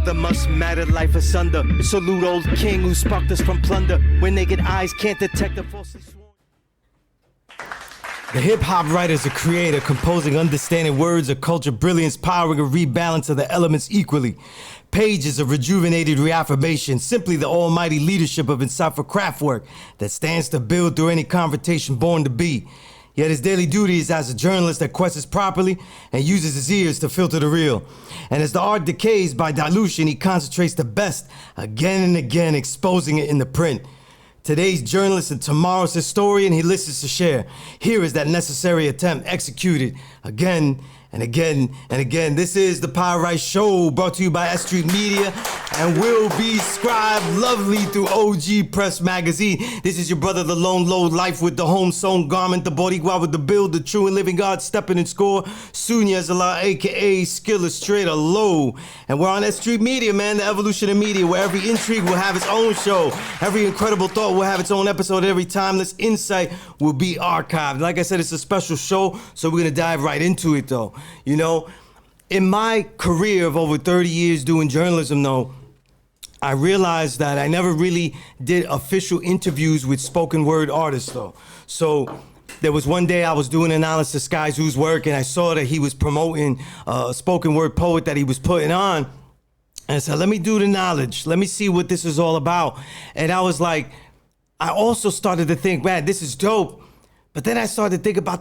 brother must matter, life asunder. Salute old king who sparked us from plunder. When naked eyes can't detect the falsely sworn. The hip-hop writer's a creator, composing understanding words of culture brilliance, powering a rebalance of the elements equally. Pages of rejuvenated reaffirmation, simply the almighty leadership of insightful craft work that stands to build through any confrontation born to be. Yet his daily duty is as a journalist that questions properly and uses his ears to filter the real. And as the art decays by dilution, he concentrates the best again and again, exposing it in the print. Today's journalist and tomorrow's historian, he listens to share. Here is that necessary attempt executed again and again and again. This is the Power Right Show, brought to you by S.STREET Media and will be scribed lovely through OG Press Magazine. This is your brother, the lone low life with the home-sewn garment, the boricua with the build, the true and living God stepping in score, Sunya Zala, a.k.a. Skilla Straight or Low. And we're on S.STREET Media, man, the evolution of media, where every intrigue will have its own show, every incredible thought will have its own episode, every timeless insight will be archived. Like I said, it's a special show, so we're gonna dive right into it, though. You know, in my career of over 30 years doing journalism, though, I realized that I never really did official interviews with spoken word artists, though. So there was one day I was doing analysis of Sky Zoo's work, and I saw that he was promoting a spoken word poet that he was putting on. And I said, let me do the knowledge. Let me see what this is all about. And I was like, I also started to think, man, this is dope. But then I started to think about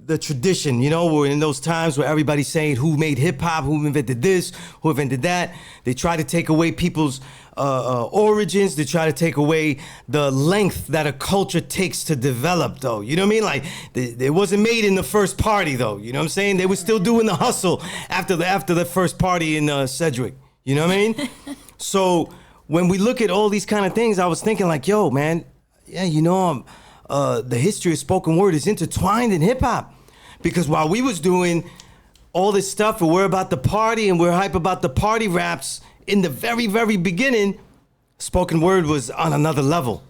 the tradition, you know, we're in those times where everybody's saying who made hip hop, who invented this, who invented that. They try to take away people's origins. They try to take away the length that a culture takes to develop, though. You know what I mean? Like, it wasn't made in the first party, though. You know what I'm saying? They were still doing the hustle after the first party in Sedgwick. You know what I mean? So when we look at all these kind of things, I was thinking like, yo, man, yeah, you know, the history of spoken word is intertwined in hip hop, because while we was doing all this stuff and we're about the party and we're hype about the party raps, in the very, very beginning, spoken word was on another level,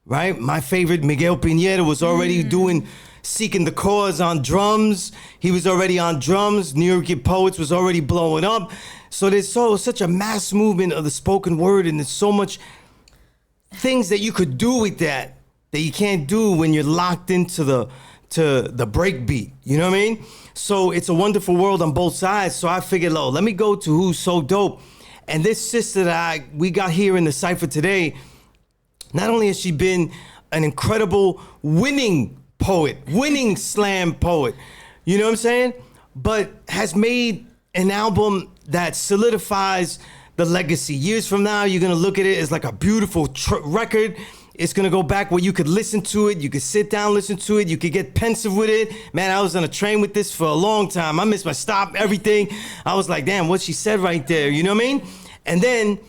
right? My favorite, Miguel Piñera, was already doing Seeking the Cause on drums. He was already on drums. New York Poets was already blowing up. So there's such a mass movement of the spoken word, and there's so much things that you could do with that you can't do when you're locked into the break beat. You know what I mean? So it's a wonderful world on both sides. So I figured, let me go to who's so dope. And this sister that we got here in the cypher today, not only has she been an incredible winning poet, winning slam poet, you know what I'm saying? But has made an album that solidifies the legacy. Years from now, you're gonna look at it as like a beautiful record. It's gonna go back where you could listen to it, you could sit down, listen to it, you could get pensive with it. Man, I was on a train with this for a long time. I missed my stop, everything. I was like, damn, what she said right there, you know what I mean? And then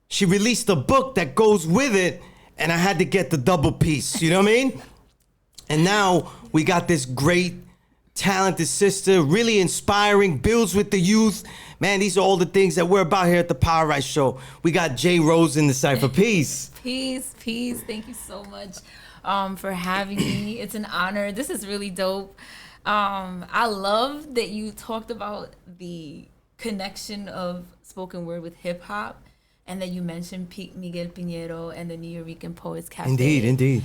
she released a book that goes with it, and I had to get the double piece, you know what I mean? And now we got this great, talented sister, really inspiring, builds with the youth. Man, these are all the things that we're about here at the Power Right Show. We got J. Rose in the cypher. Peace. Peace. Thank you so much for having me. It's an honor. This is really dope. I love that you talked about the connection of spoken word with hip hop, and that you mentioned Miguel Piñero and the New York Poets Cafe. Indeed.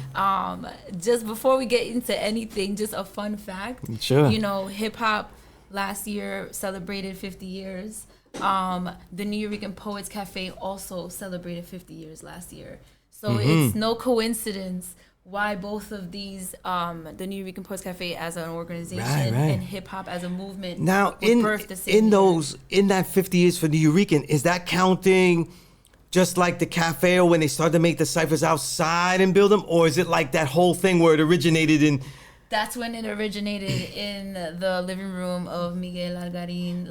Just before we get into anything, just a fun fact. Sure. You know, hip hop last year celebrated 50 years. The New York Poets Cafe also celebrated 50 years last year. So it's no coincidence why both of these, the New York Poets Cafe as an organization and hip hop as a movement, now birthed the same in that 50 years for New York, is that counting just like the cafe, or when they started to make the ciphers outside and build them, or is it like that whole thing where it originated in? That's when it originated in the living room of Miguel Algarin,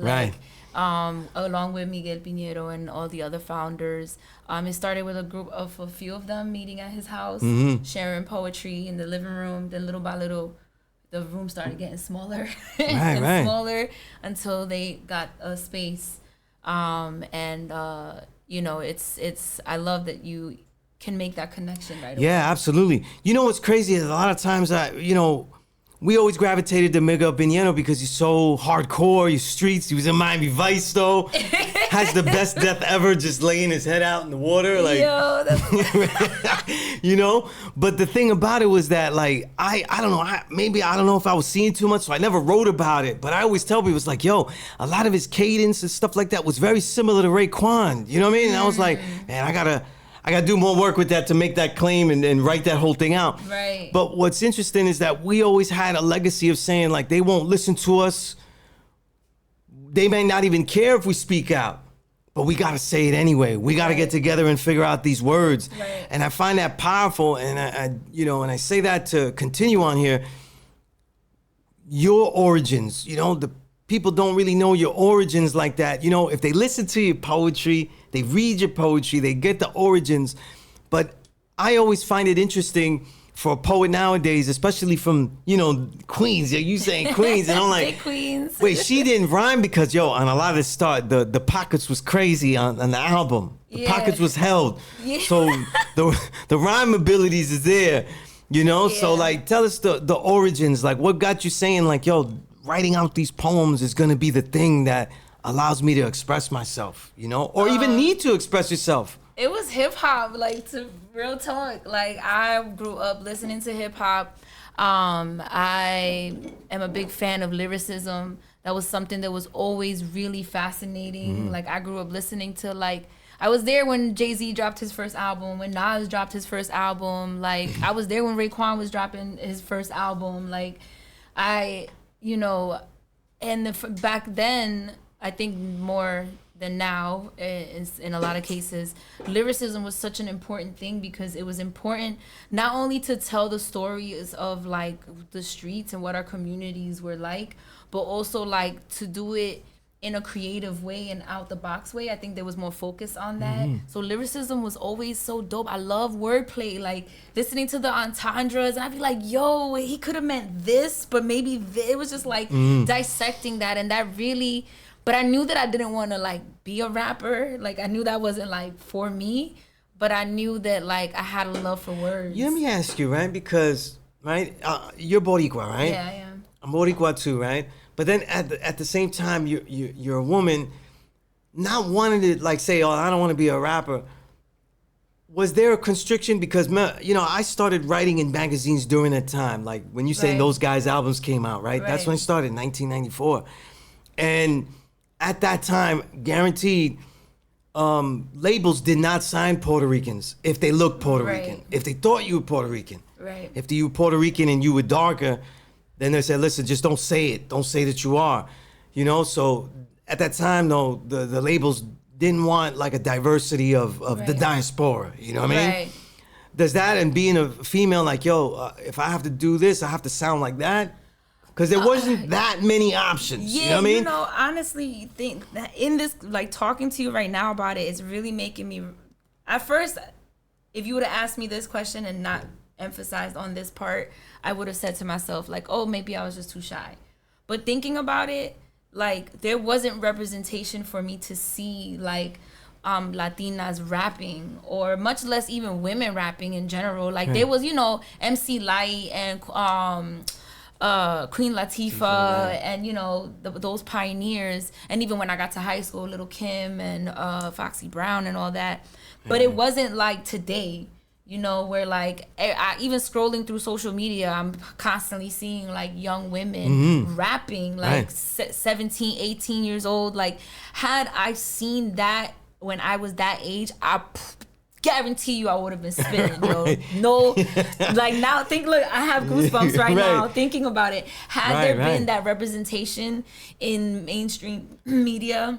along with Miguel Piñero and all the other founders. It started with a group of a few of them meeting at his house, sharing poetry in the living room. Then little by little, the room started getting smaller smaller until they got a space. You know, it's I love that you can make that connection right away. Yeah, absolutely. You know what's crazy is a lot of times we always gravitated to Miguel Piñero because he's so hardcore, he's streets. He was in Miami Vice, though. Has the best death ever, just laying his head out in the water. Like, yo, that's you know? But the thing about it was that, like, I don't know, I don't know if I was seeing too much, so I never wrote about it. But I always tell people, it was like, yo, a lot of his cadence and stuff like that was very similar to Raekwon. You know what I mean? And I was like, man, I gotta do more work with that to make that claim and write that whole thing out. Right. But what's interesting is that we always had a legacy of saying, like, they won't listen to us. They may not even care if we speak out, but we got to say it anyway. We got to get together and figure out these words. Right. And I find that powerful. And and I say that to continue on here. Your origins, the people don't really know your origins like that. If they listen to your poetry, they read your poetry, they get the origins. But I always find it interesting for a poet nowadays, especially from, Queens. You saying Queens, and I'm like, big Queens. Wait, she didn't rhyme because, on a lot of the start, the pockets was crazy on the album. The pockets was held. Yeah. So the rhyme abilities is there, So, like, tell us the origins. Like, what got you saying, like, writing out these poems is going to be the thing that allows me to express myself, or even need to express yourself. It was hip hop, like, to real talk. Like, I grew up listening to hip hop. I am a big fan of lyricism. That was something that was always really fascinating. Like, I grew up listening to, like, I was there when Jay-Z dropped his first album, when Nas dropped his first album. Like, I was there when Raekwon was dropping his first album. Like, back then, I think more than now, in a lot of cases, lyricism was such an important thing because it was important not only to tell the stories of, like, the streets and what our communities were like, but also, like, to do it in a creative way and out the box way. I think there was more focus on that. So lyricism was always so dope. I love wordplay, like listening to the entendres, and I'd be like, yo, he could have meant this, but maybe it was just like dissecting that, and that really. But I knew that I didn't want to, like, be a rapper. Like, I knew that wasn't, like, for me. But I knew that, like, I had a love for words. Let me ask you, right? Because, right, you're Boricua, right? Yeah, I am. I'm Boricua too, right? But then at the same time, you're a woman, not wanting to, like, say, oh, I don't want to be a rapper. Was there a constriction? Because, I started writing in magazines during that time. Like, when you say Those Guys' albums came out, right? That's when I started, 1994. And at that time, guaranteed, labels did not sign Puerto Ricans if they looked Puerto Rican. If they thought you were Puerto Rican. Right. If you were Puerto Rican and you were darker, then they said, listen, just don't say it. Don't say that you are. So at that time, though, the labels didn't want, like, a diversity of the diaspora. You know what I mean? Right. Does that, and being a female, like, if I have to do this, I have to sound like that? Because there wasn't that many options. Yeah, you know what I mean? Honestly, think that in this, like, talking to you right now about it, it's really making me. At first, if you would have asked me this question and not emphasized on this part, I would have said to myself, like, oh, maybe I was just too shy. But thinking about it, like, there wasn't representation for me to see, like, Latinas rapping, or much less even women rapping in general. Like, there was, MC Light and Queen Latifah, and those pioneers, and even when I got to high school, Little Kim and Foxy Brown and all that. But it wasn't like today, where, like, I even scrolling through social media, I'm constantly seeing, like, young women rapping, like 17, 18 years old. Like, had I seen that when I was that age, I guarantee you I would have been spitting, yo. No, like, now look, I have goosebumps right now thinking about it. Had there been that representation in mainstream media,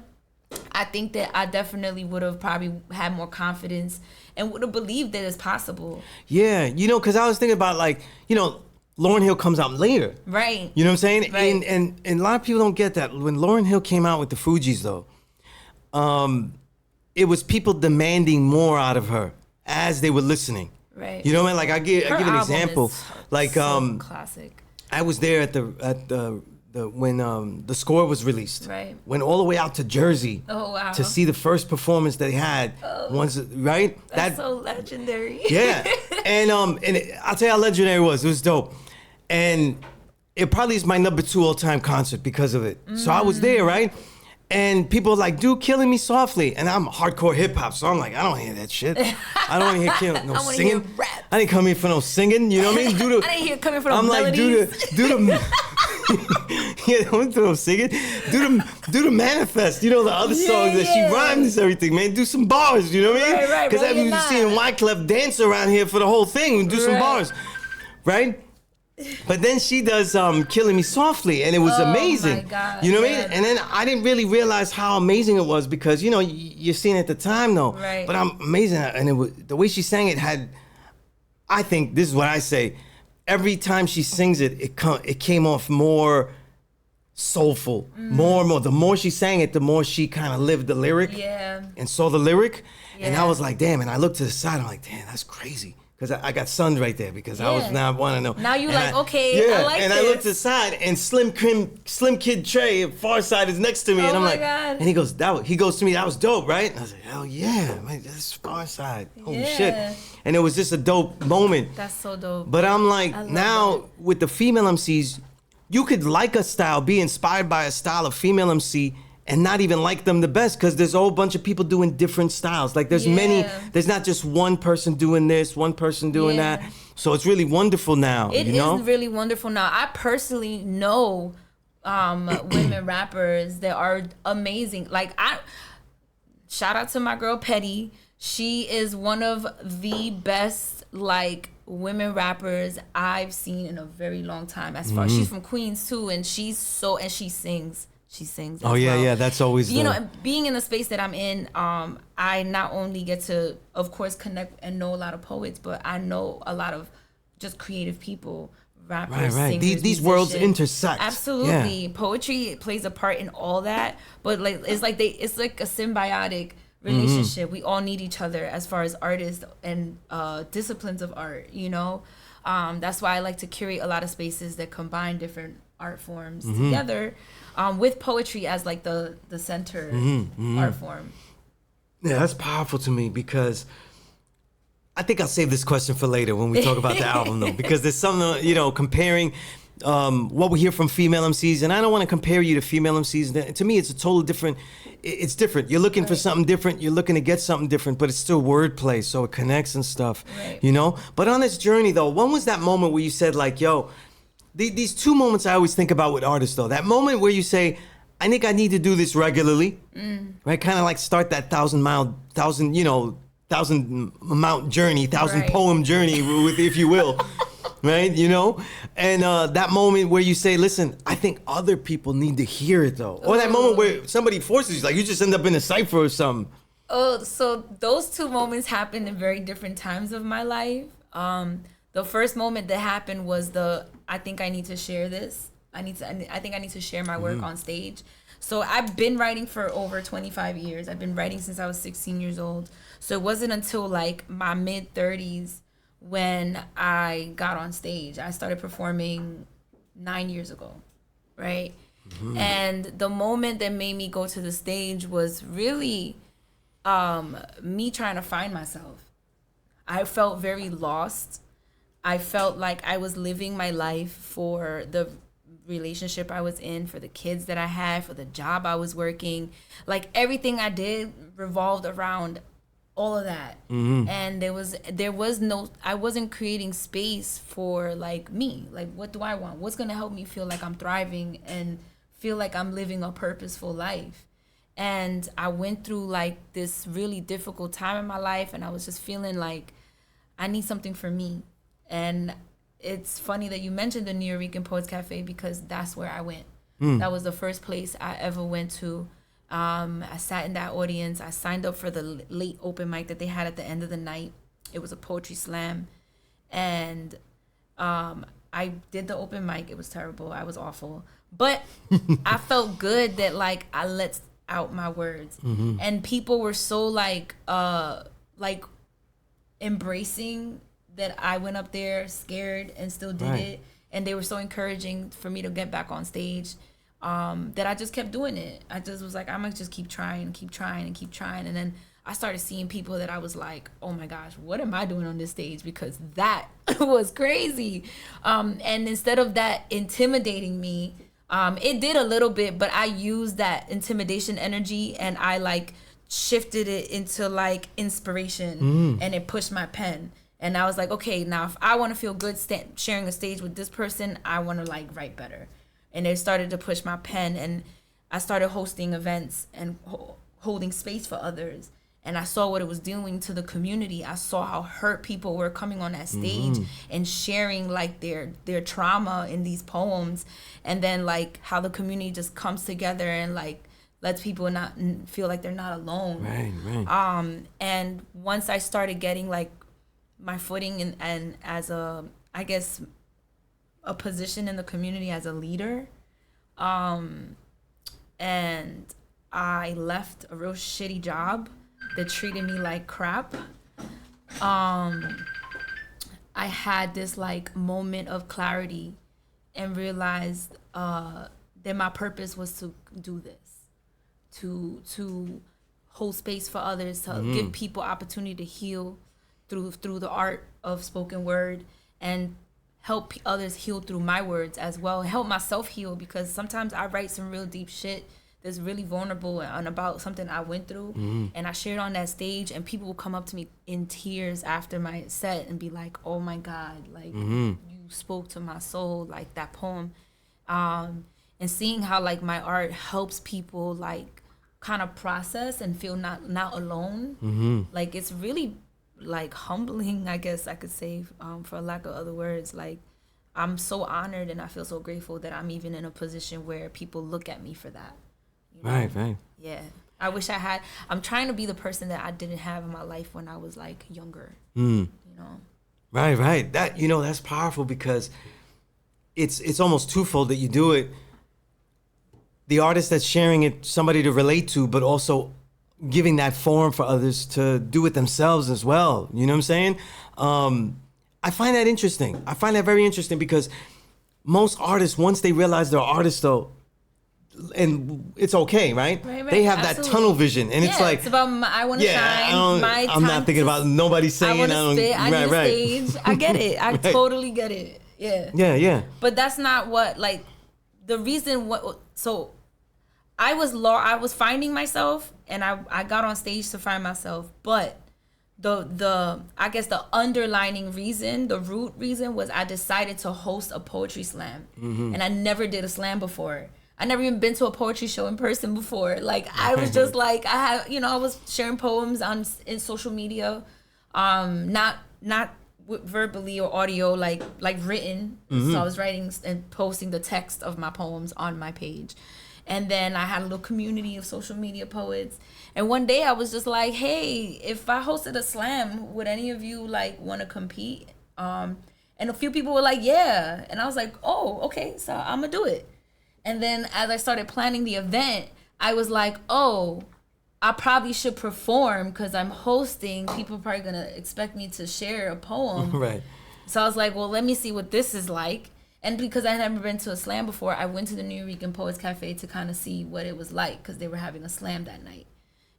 I think that I definitely would have probably had more confidence and would have believed that it's possible. Yeah, because I was thinking about, like, Lauryn Hill comes out later. Right. You know what I'm saying? Right. And a lot of people don't get that. When Lauryn Hill came out with the Fugees, though, it was people demanding more out of her as they were listening. Right. You know what I mean? Like, I give an example. Like, so classic. I was there at when the score was released. Right. Went all the way out to Jersey. Oh, wow. To see the first performance they had. Once, right? That's so legendary. Yeah. And I'll tell you how legendary it was. It was dope. And it probably is my number 2 all-time concert because of it. So I was there, right? And people are like, dude, Killing Me Softly. And I'm hardcore hip-hop, so I'm like, I don't hear that shit. I don't hear no I wanna singing. hear rap. I didn't come here for no singing, you know what I mean? I didn't hear coming from I'm melodies. like, do the yeah, don't do no singing. Do the manifest, you know, the other songs that she rhymes and everything, man. Do some bars, you know what I mean? Right, Because I've been seeing Wyclef dance around here for the whole thing and do some bars, right? But then she does Killing Me Softly, and it was amazing. My God, you know what I mean? And then I didn't really realize how amazing it was because, you know, you're seeing it at the time, though. Right. But I'm amazing. And it was, the way she sang it had, I think, this is what I say, every time she sings it, it came off more soulful, more and more. The more she sang it, the more she kind of lived the lyric and saw the lyric. And I was like, damn. And I looked to the side, I'm like, damn, that's crazy. Because I got sunned right there because I was now want to know. Now you and like, okay, I like and this. I looked to the side and Slim Kid Trey, Far Side, is next to me, and I'm like, God. and he goes to me, that was dope, right? And I was like, hell yeah, man, that's Far Side. Holy shit! And it was just a dope moment. That's so dope. But I'm like, now with the female MCs, you could like a style, be inspired by a style of female MC, and not even like them the best because there's a whole bunch of people doing different styles. Like there's many, there's not just one person doing this, one person doing that. So it's really wonderful now. It you know? is really wonderful now. I personally know women rappers that are amazing. Like shout out to my girl Petty. She is one of the best like women rappers I've seen in a very long time. As far she's from Queens too, and she sings. She sings. Oh yeah, well. that's always you know. And being in the space that I'm in, I not only get to, of course, connect and know a lot of poets, but I know a lot of just creative people, rappers, singers, These worlds intersect. Absolutely, yeah. Poetry plays a part in all that, but like it's like a symbiotic relationship. We all need each other as far as artists and disciplines of art. You know, that's why I like to curate a lot of spaces that combine different art forms together. With poetry as like the center art form. Yeah, that's powerful to me because I think I'll save this question for later when we talk about the album though, because there's something, you know, comparing what we hear from female MCs, and I don't want to compare you to female MCs. To me, it's a total different, it's different. You're looking for something different, you're looking to get something different, but it's still wordplay, so it connects and stuff, you know? But on this journey though, when was that moment where you said like, yo, these two moments I always think about with artists though. That moment where you say, I think I need to do this regularly, right? Kind of like start that 1,000 mount journey, 1,000 poem journey, with, if you will, right? You know, and that moment where you say, listen, I think other people need to hear it though, or that moment where somebody forces you, like you just end up in a cipher or something. Oh, so those two moments happened in very different times of my life. The first moment that happened was I think I need to share this. I think I need to share my work on stage. So I've been writing for over 25 years. I've been writing since I was 16 years old. So it wasn't until like my mid 30s when I got on stage. I started performing 9 years ago, right? And the moment that made me go to the stage was really me trying to find myself. I felt very lost. I felt like I was living my life for the relationship I was in, for the kids that I had, for the job I was working. Like everything I did revolved around all of that. And there was no, I wasn't creating space for like me. Like, what do I want? What's going to help me feel like I'm thriving and feel like I'm living a purposeful life? And I went through like this really difficult time in my life, and I was just feeling like I need something for me. And it's funny that you mentioned the New York Poets Cafe because that's where I went. That was the first place I ever went to. I sat in that audience. I signed up for the late open mic that they had at the end of the night. It was a poetry slam. And I did the open mic. It was terrible. I was awful. But I felt good that like I let out my words. And people were so like embracing that I went up there scared and still did it. And they were so encouraging for me to get back on stage that I just kept doing it. I just was like, I'm going to just keep trying. And then I started seeing people that I was like, oh my gosh, what am I doing on this stage? Because that was crazy. And instead of that intimidating me, it did a little bit, but I used that intimidation energy and I like shifted it into like inspiration, and it pushed my pen. And I was like, okay, now if I want to feel good sharing a stage with this person, I want to like write better. And it started to push my pen, and I started hosting events and holding space for others. And I saw what it was doing to the community. I saw how hurt people were coming on that stage and sharing like their trauma in these poems. And then like how the community just comes together and like lets people not feel like they're not alone. Right. And once I started getting like my footing and as a, I guess, a position in the community as a leader, and I left a real shitty job that treated me like crap. I had this like moment of clarity and realized that my purpose was to do this, to hold space for others, to give people opportunity to heal through the art of spoken word, and help others heal through my words as well, and help myself heal, because sometimes I write some real deep shit that's really vulnerable and about something I went through, and I shared on that stage, and people will come up to me in tears after my set and be like, oh my God, like you spoke to my soul, like that poem. And seeing how like my art helps people like kind of process and feel not alone, like it's really like humbling, I guess I could say, for lack of other words. Like I'm so honored and I feel so grateful that I'm even in a position where people look at me for that. You know? Right. Yeah. I wish I'm trying to be the person that I didn't have in my life when I was like younger. Mm. You know? Right. That, that's powerful, because it's almost twofold that you do it. The artist that's sharing it, somebody to relate to, but also giving that forum for others to do it themselves as well. You know what I'm saying? I find that interesting. I find that very interesting, because most artists, once they realize they're artists, though, and it's okay, right? Right. They have Absolutely. that tunnel vision, and it's like, it's about I want to shine. I'm not thinking about nobody saying. I want to stay. I need a stage. I get it. I totally get it. Yeah. Yeah. But that's not what like the reason. So I was finding myself, and I got on stage to find myself, but the I guess the underlining reason, the root reason, was I decided to host a poetry slam, and I never did a slam before. I never even been to a poetry show in person before. Like I was just like I was sharing poems in social media, not verbally or audio, like written. So I was writing and posting the text of my poems on my page. And then I had a little community of social media poets. And one day I was just like, hey, if I hosted a slam, would any of you like want to compete? And a few people were like, yeah. And I was like, oh, okay, so I'm gonna do it. And then as I started planning the event, I was like, oh, I probably should perform, because I'm hosting. People are probably gonna expect me to share a poem. Right. So I was like, well, let me see what this is like. And because I had never been to a slam before, I went to the New Rican Poets Cafe to kind of see what it was like, because they were having a slam that night.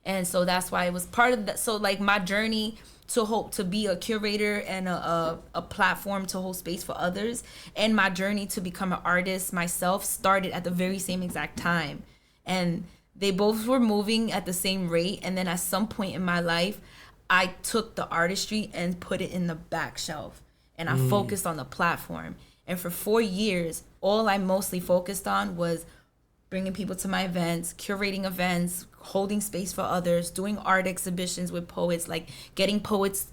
And so that's why it was part of that. So like my journey to be a curator and a platform to hold space for others, and my journey to become an artist myself started at the very same exact time. And they both were moving at the same rate. And then at some point in my life, I took the artistry and put it in the back shelf, and I focused on the platform. And for 4 years, all I mostly focused on was bringing people to my events, curating events, holding space for others, doing art exhibitions with poets, like getting poets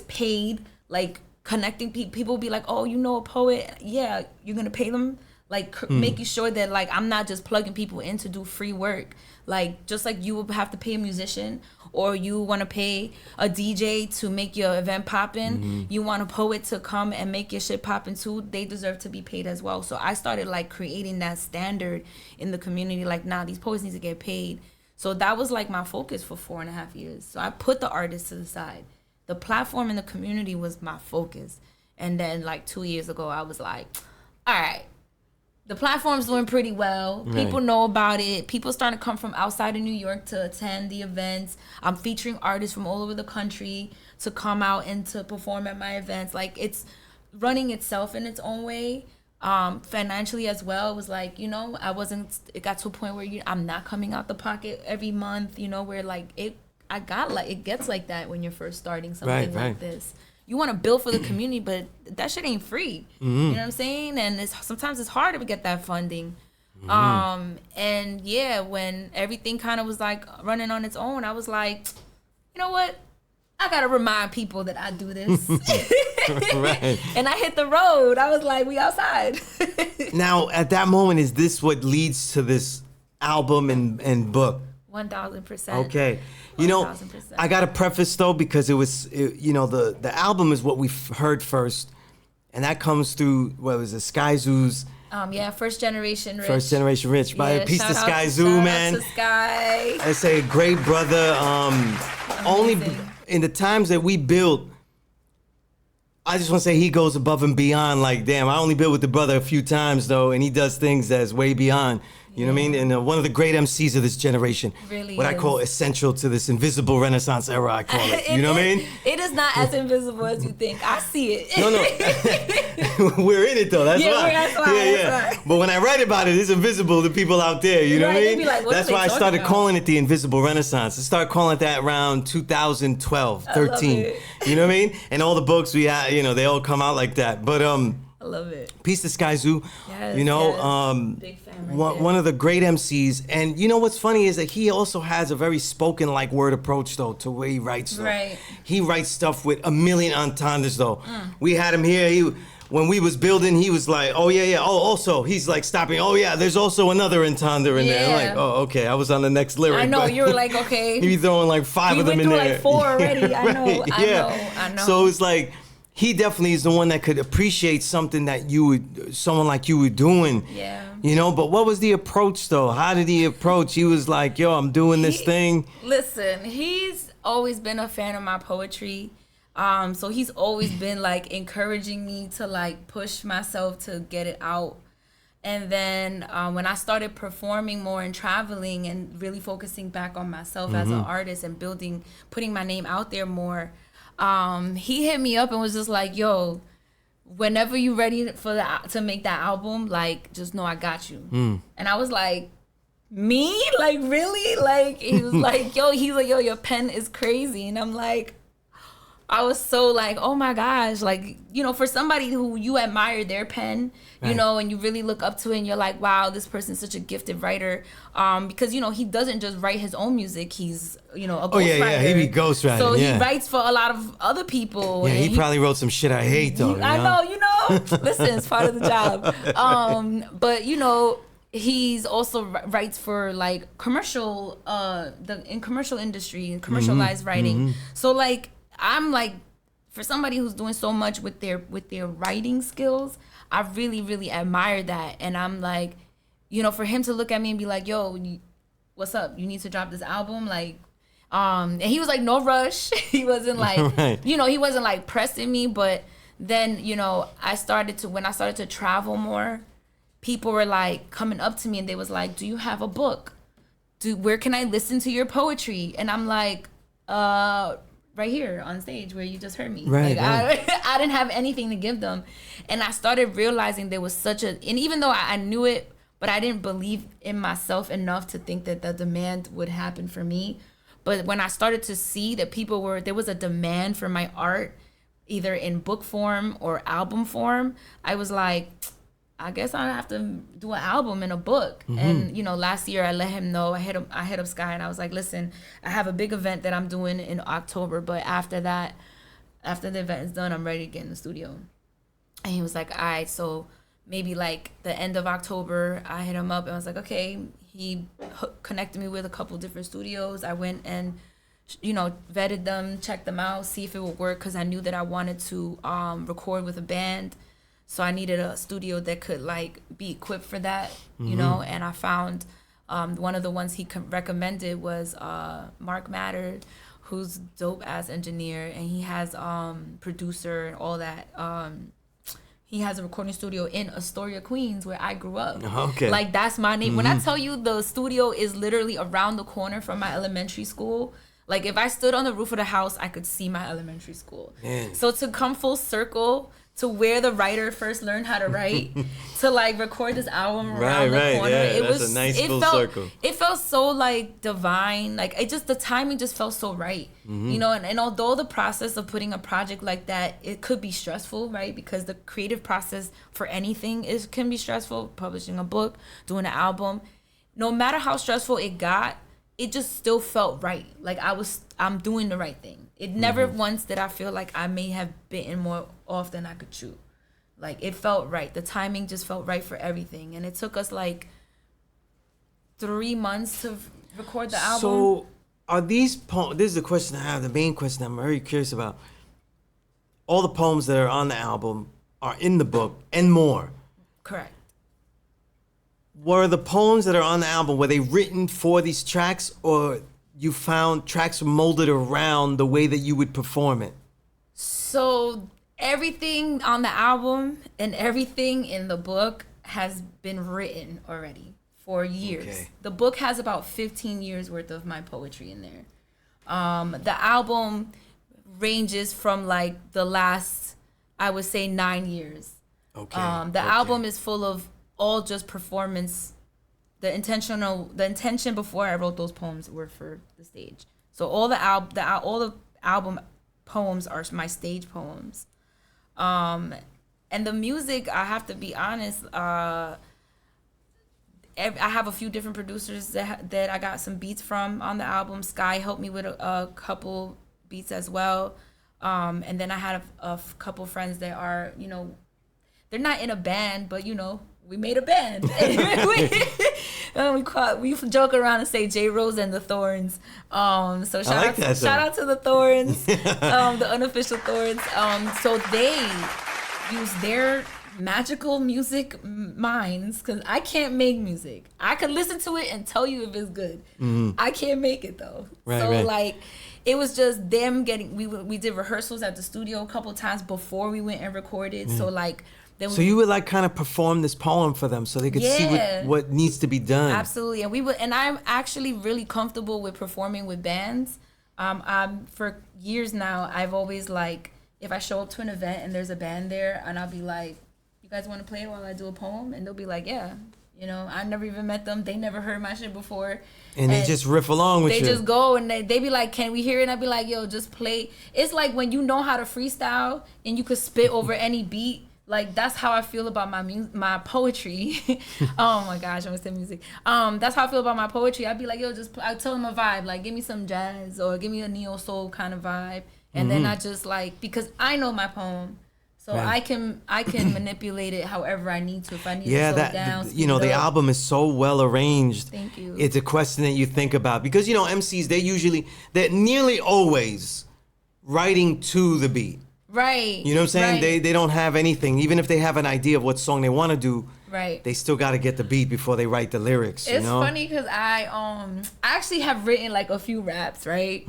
paid, like connecting people. People will be like, oh, you know a poet? Yeah, you're going to pay them? Like making sure that like I'm not just plugging people in to do free work. Like just like you would have to pay a musician, or you want to pay a DJ to make your event poppin', you want a poet to come and make your shit poppin' too, they deserve to be paid as well. So I started like creating that standard in the community, like, nah, these poets need to get paid. So that was like my focus for 4.5 years. So I put the artists to the side. The platform in the community was my focus. And then like 2 years ago, I was like, all right, the platform's doing pretty well. People know about it. People starting to come from outside of New York to attend the events. I'm featuring artists from all over the country to come out and to perform at my events. Like, it's running itself in its own way. Financially as well, it was like, you know, it got to a point where I'm not coming out the pocket every month, you know, where like it gets like that when you're first starting something like this. You want to build for the community, but that shit ain't free. You know what I'm saying? And sometimes it's hard to get that funding. And yeah, when everything kind of was like running on its own, I was like, you know what? I gotta remind people that I do this. And I hit the road. I was like, we outside. Now, at that moment, is this what leads to this album and book? 1,000%. Okay. You know, I got to preface, though, because the album is what we heard first. And that comes through, what was it, Sky Zoo's. First Generation Rich. First Generation Rich. By Peace to Sky Zoo, man. Shout out to Sky. I say, great brother. Only in the times that we built, I just want to say he goes above and beyond. Like, damn, I only built with the brother a few times, though, and he does things that's way beyond. You know what I mean? And one of the great MCs of this generation. Really what I call essential to this invisible Renaissance era, I call it. You know what I mean? It is not as invisible as you think. I see it. No. We're in it, though. That's why. That's why. But when I write about it, it's invisible to people out there. You know what I mean? Like, that's why I started calling it the Invisible Renaissance. I started calling it that around 2012, 13. You know what I mean? And all the books we had, you know, they all come out like that. But I love it. Peace to Sky Zoo. Yes, you know, big fan right one of the great MCs. And you know what's funny is that he also has a very spoken like word approach though to where he writes. Though. Right. He writes stuff with a million entendres though. We had him here. When we was building, he was like, oh yeah. Oh, also he's like stopping. Oh yeah, there's also another entendre in there. I'm like, oh okay, I was on the next lyric. I know you were like, okay. He be throwing like 5 of them in there. We went through like 4 already. I know. I know. So it's like. He definitely is the one that could appreciate something that someone like you were doing. Yeah. You know, but what was the approach though? How did he approach? He was like, yo, I'm doing this thing. Listen, he's always been a fan of my poetry. So he's always been like encouraging me to like push myself to get it out. And then when I started performing more and traveling and really focusing back on myself as an artist and putting my name out there more, he hit me up and was just like, yo, whenever you ready to make that album, like, just know I got you. And I was like, me? Like, really? Like, he was like, he's like, yo, your pen is crazy. And I'm like, I was so like, oh my gosh, like, you know, for somebody who you admire their pen, you know, and you really look up to it and you're like, wow, this person's such a gifted writer. Because, you know, he doesn't just write his own music. He's, you know, a ghostwriter. Yeah, he be ghostwriting. So he writes for a lot of other people. Yeah, he probably wrote some shit I hate though. I know, you know. Listen, it's part of the job. But, you know, he's also writes for like commercial, in commercial industry and commercialized writing. So like, I'm like, for somebody who's doing so much with their writing skills, I really, really admire that. And I'm like, you know, for him to look at me and be like, yo, what's up? You need to drop this album? Like, and he was like, no rush. He wasn't like, you know, he wasn't like pressing me. But then, you know, when I started to travel more, people were like coming up to me and they was like, do you have a book? Where can I listen to your poetry? And I'm like, right here on stage where you just heard me. Right, I didn't have anything to give them. And I started realizing there was and even though I knew it, but I didn't believe in myself enough to think that the demand would happen for me. But when I started to see that there was a demand for my art, either in book form or album form, I was like, I guess I have to do an album and a book. And, you know, last year I let him know, I hit up Sky and I was like, listen, I have a big event that I'm doing in October, but after the event is done, I'm ready to get in the studio. And he was like, all right, so maybe like the end of October, I hit him up and I was like, okay. He connected me with a couple different studios. I went and, you know, vetted them, checked them out, see if it would work, because I knew that I wanted to record with a band. So I needed a studio that could like be equipped for that, you know. And I found one of the ones he recommended was Mark Matter, who's dope ass engineer, and he has producer and all that. he has a recording studio in Astoria, Queens, where I grew up. Okay. Like, that's my name. When I tell you the studio is literally around the corner from my elementary school, like, if I stood on the roof of the house, I could see my elementary school. Man. So to come full circle to where the writer first learned how to write, to like record this album around the corner, it was a nice full circle. It felt so like divine. Like, the timing just felt so right. You know, and although the process of putting a project like that, it could be stressful, right? Because the creative process for anything can be stressful. Publishing a book, doing an album, no matter how stressful it got, it just still felt right. Like, I'm doing the right thing. It never once did I feel like I may have bitten more off than I could chew. Like, it felt right. The timing just felt right for everything. And it took us like 3 months to record the album. So are these poems, this is the question I have, the main question I'm very curious about. All the poems that are on the album are in the book and more. Correct. Were the poems that are on the album, were they written for these tracks, or you found tracks molded around the way that you would perform it? So everything on the album and everything in the book has been written already for years. Okay. The book has about 15 years worth of my poetry in there. The album ranges from like the last, I would say, 9 years. Okay. The album is full of all just performance. The intention before I wrote those poems were for the stage. So all the album poems are my stage poems. And the music, I have to be honest, I have a few different producers that I got some beats from on the album. Sky helped me with a couple beats as well. And then I had a couple friends that are, you know, they're not in a band, but, you know, we made a band. we joke around and say J. Rose and the Thorns. So shout out to the Thorns, the unofficial Thorns. So they use their magical music minds, because I can't make music. I could listen to it and tell you if it's good. I can't make it though. Right. Like, it was just them getting. We did rehearsals at the studio a couple times before we went and recorded. So like. So you would like kind of perform this poem for them so they could see what needs to be done. Absolutely. And I'm actually really comfortable with performing with bands. For years now, I've always like, if I show up to an event and there's a band there, and I'll be like, you guys want to play while I do a poem? And they'll be like, yeah. You know, I never even met them. They never heard my shit before. And they just riff along with you. They just go and they be like, can we hear it? And I'll be like, yo, just play. It's like when you know how to freestyle and you could spit over any beat. Like, that's how I feel about my poetry. Oh my gosh, I was saying music. That's how I feel about my poetry. I'd be like, yo, I tell them a vibe, like, give me some jazz or give me a neo soul kind of vibe, and then I just like, because I know my poem, so I can manipulate it however I need to. If I need to slow it down, you know, the album is so well arranged. Thank you. It's a question that you think about, because you know MCs, they're nearly always writing to the beat. Right. You know what I'm saying? Right. They don't have anything. Even if they have an idea of what song they want to do, right, they still got to get the beat before they write the lyrics. It's you know? funny because I actually have written like a few raps, right?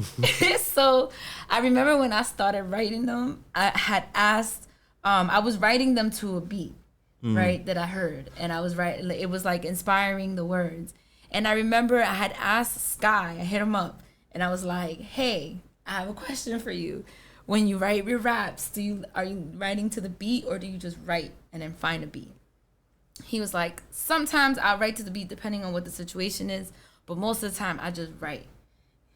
So I remember when I started writing them, I had asked, I was writing them to a beat, right, that I heard, and I was writing. It was like inspiring the words, and I remember I had asked Sky. I hit him up, and I was like, "Hey, I have a question for you. When you write your raps, are you writing to the beat, or do you just write and then find a beat?" He was like, sometimes I write to the beat depending on what the situation is, but most of the time I just write.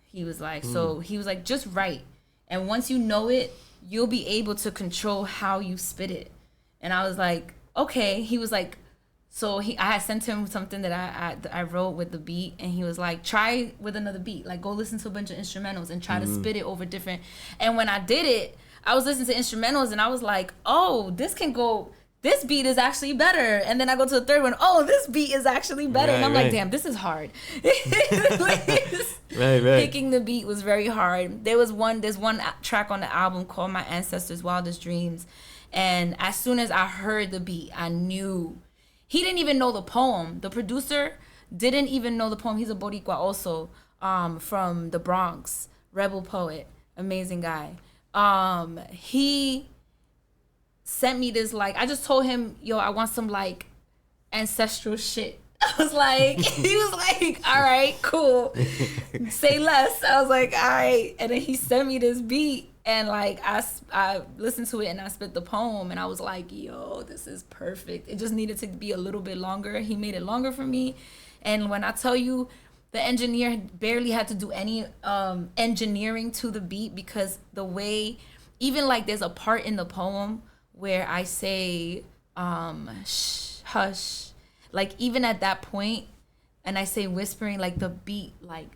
He was like, so he was like, just write. And once you know it, you'll be able to control how you spit it. And I was like, okay. He was like, so I had sent him something that I wrote with the beat, and he was like, try with another beat. Like, go listen to a bunch of instrumentals and try to spit it over different. And when I did it, I was listening to instrumentals, and I was like, oh, this beat is actually better. And then I go to the third one, oh, this beat is actually better. Right, and I'm like, damn, this is hard. Right. Picking the beat was very hard. There's one track on the album called My Ancestors' Wildest Dreams. And as soon as I heard the beat, I knew. He didn't even know the poem. The producer didn't even know the poem. He's a Boricua also, from the Bronx, rebel poet, amazing guy. He sent me this, like, I just told him, yo, I want some like ancestral shit. I was like, he was like, all right, cool. Say less. I was like, all right. And then he sent me this beat, and like I listened to it and I spit the poem, and I was like, yo, this is perfect. It just needed to be a little bit longer. He made it longer for me. And when I tell you, the engineer barely had to do any engineering to the beat, because the way, even like there's a part in the poem where I say shh, hush, like even at that point, and I say whispering, like the beat like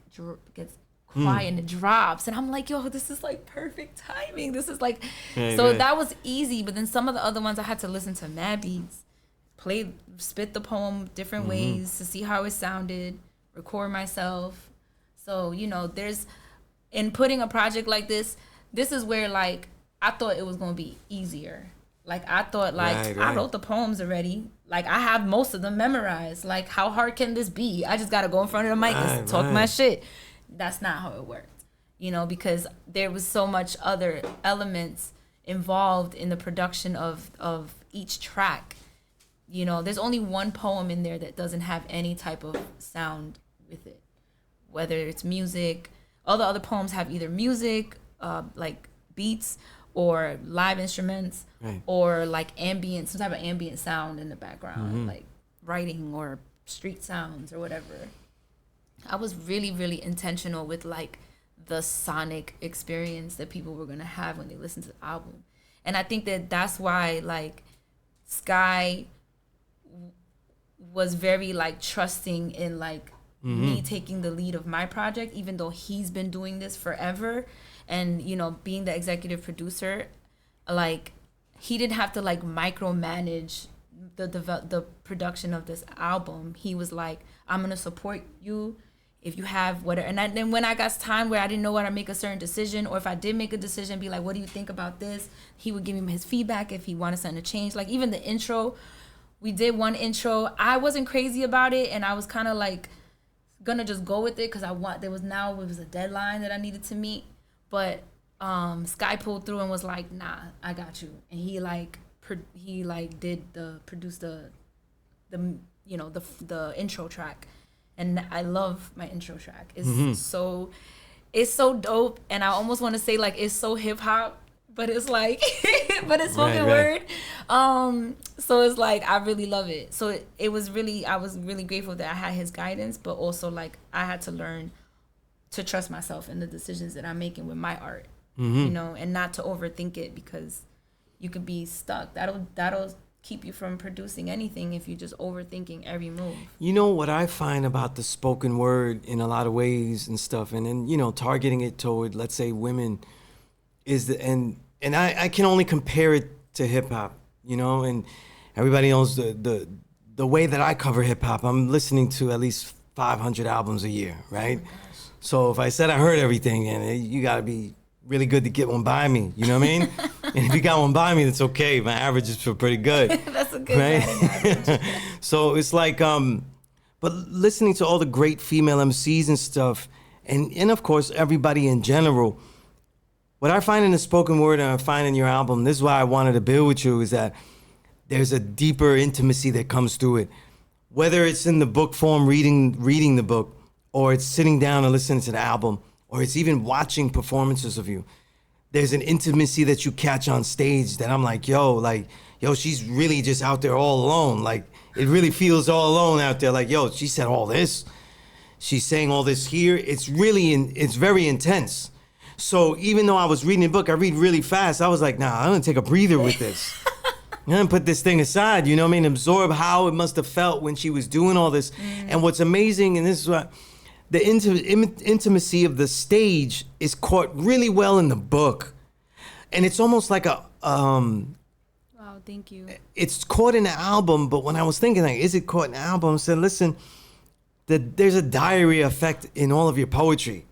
gets quiet and it drops, and I'm like, yo, this is like perfect timing. This is like, that was easy. But then some of the other ones I had to listen to mad beats, spit the poem different ways to see how it sounded, record myself. So, you know, in putting a project like this is where like I thought it was gonna be easier. Like I thought, like I wrote the poems already. Like I have most of them memorized. Like how hard can this be? I just gotta go in front of the mic and talk my shit. That's not how it worked, you know, because there was so much other elements involved in the production of each track. You know, there's only one poem in there that doesn't have any type of sound with it, whether it's music. All the other poems have either music, like beats, or live instruments, or like ambient, some type of ambient sound in the background, like writing or street sounds or whatever. I was really, really intentional with like the sonic experience that people were gonna have when they listen to the album. And I think that's why like Sky was very like trusting in like me taking the lead of my project, even though he's been doing this forever. And, you know, being the executive producer, like he didn't have to like micromanage the production of this album. He was like, I'm gonna support you if you have whatever. And then when I got time where I didn't know how to make a certain decision, or if I did make a decision, be like, what do you think about this? He would give me his feedback if he wanted something to change. Like even the intro, we did one intro. I wasn't crazy about it, and I was kind of like gonna just go with it because it was a deadline that I needed to meet. But Sky pulled through and was like, nah, I got you. And he produced the intro track. And I love my intro track. It's so dope. And I almost want to say like it's so hip hop, but it's like but it's spoken word. So it's like I really love it. So I was really grateful that I had his guidance, but also like I had to learn to trust myself in the decisions that I'm making with my art, you know, and not to overthink it, because you could be stuck. That'll keep you from producing anything if you're just overthinking every move. You know what I find about the spoken word in a lot of ways and stuff, and then, you know, targeting it toward, let's say, women, is and I can only compare it to hip hop, you know, and everybody knows the way that I cover hip hop. I'm listening to at least 500 albums a year, right? Oh, so if I said I heard everything, and you got to be really good to get one by me, you know what I mean? And if you got one by me, that's okay. My average is pretty good. That's a good average. So it's like, but listening to all the great female MCs and stuff, and of course everybody in general, what I find in the spoken word and I find in your album, this is why I wanted to build with you, is that there's a deeper intimacy that comes through it. Whether it's in the book form, reading the book, or it's sitting down and listening to the album, or it's even watching performances of you, there's an intimacy that you catch on stage that I'm like, yo, she's really just out there all alone. Like, it really feels all alone out there. Like, yo, she said all this. She's saying all this here. It's very intense. So even though I was reading the book, I read really fast. I was like, nah, I'm gonna take a breather with this. I'm gonna put this thing aside, you know what I mean? Absorb how it must have felt when she was doing all this. And what's amazing, and this is what, the intimacy of the stage is caught really well in the book. And it's almost like a... wow, thank you. It's caught in the album, but when I was thinking, like, is it caught in the album? I said, listen, there's a diary effect in all of your poetry.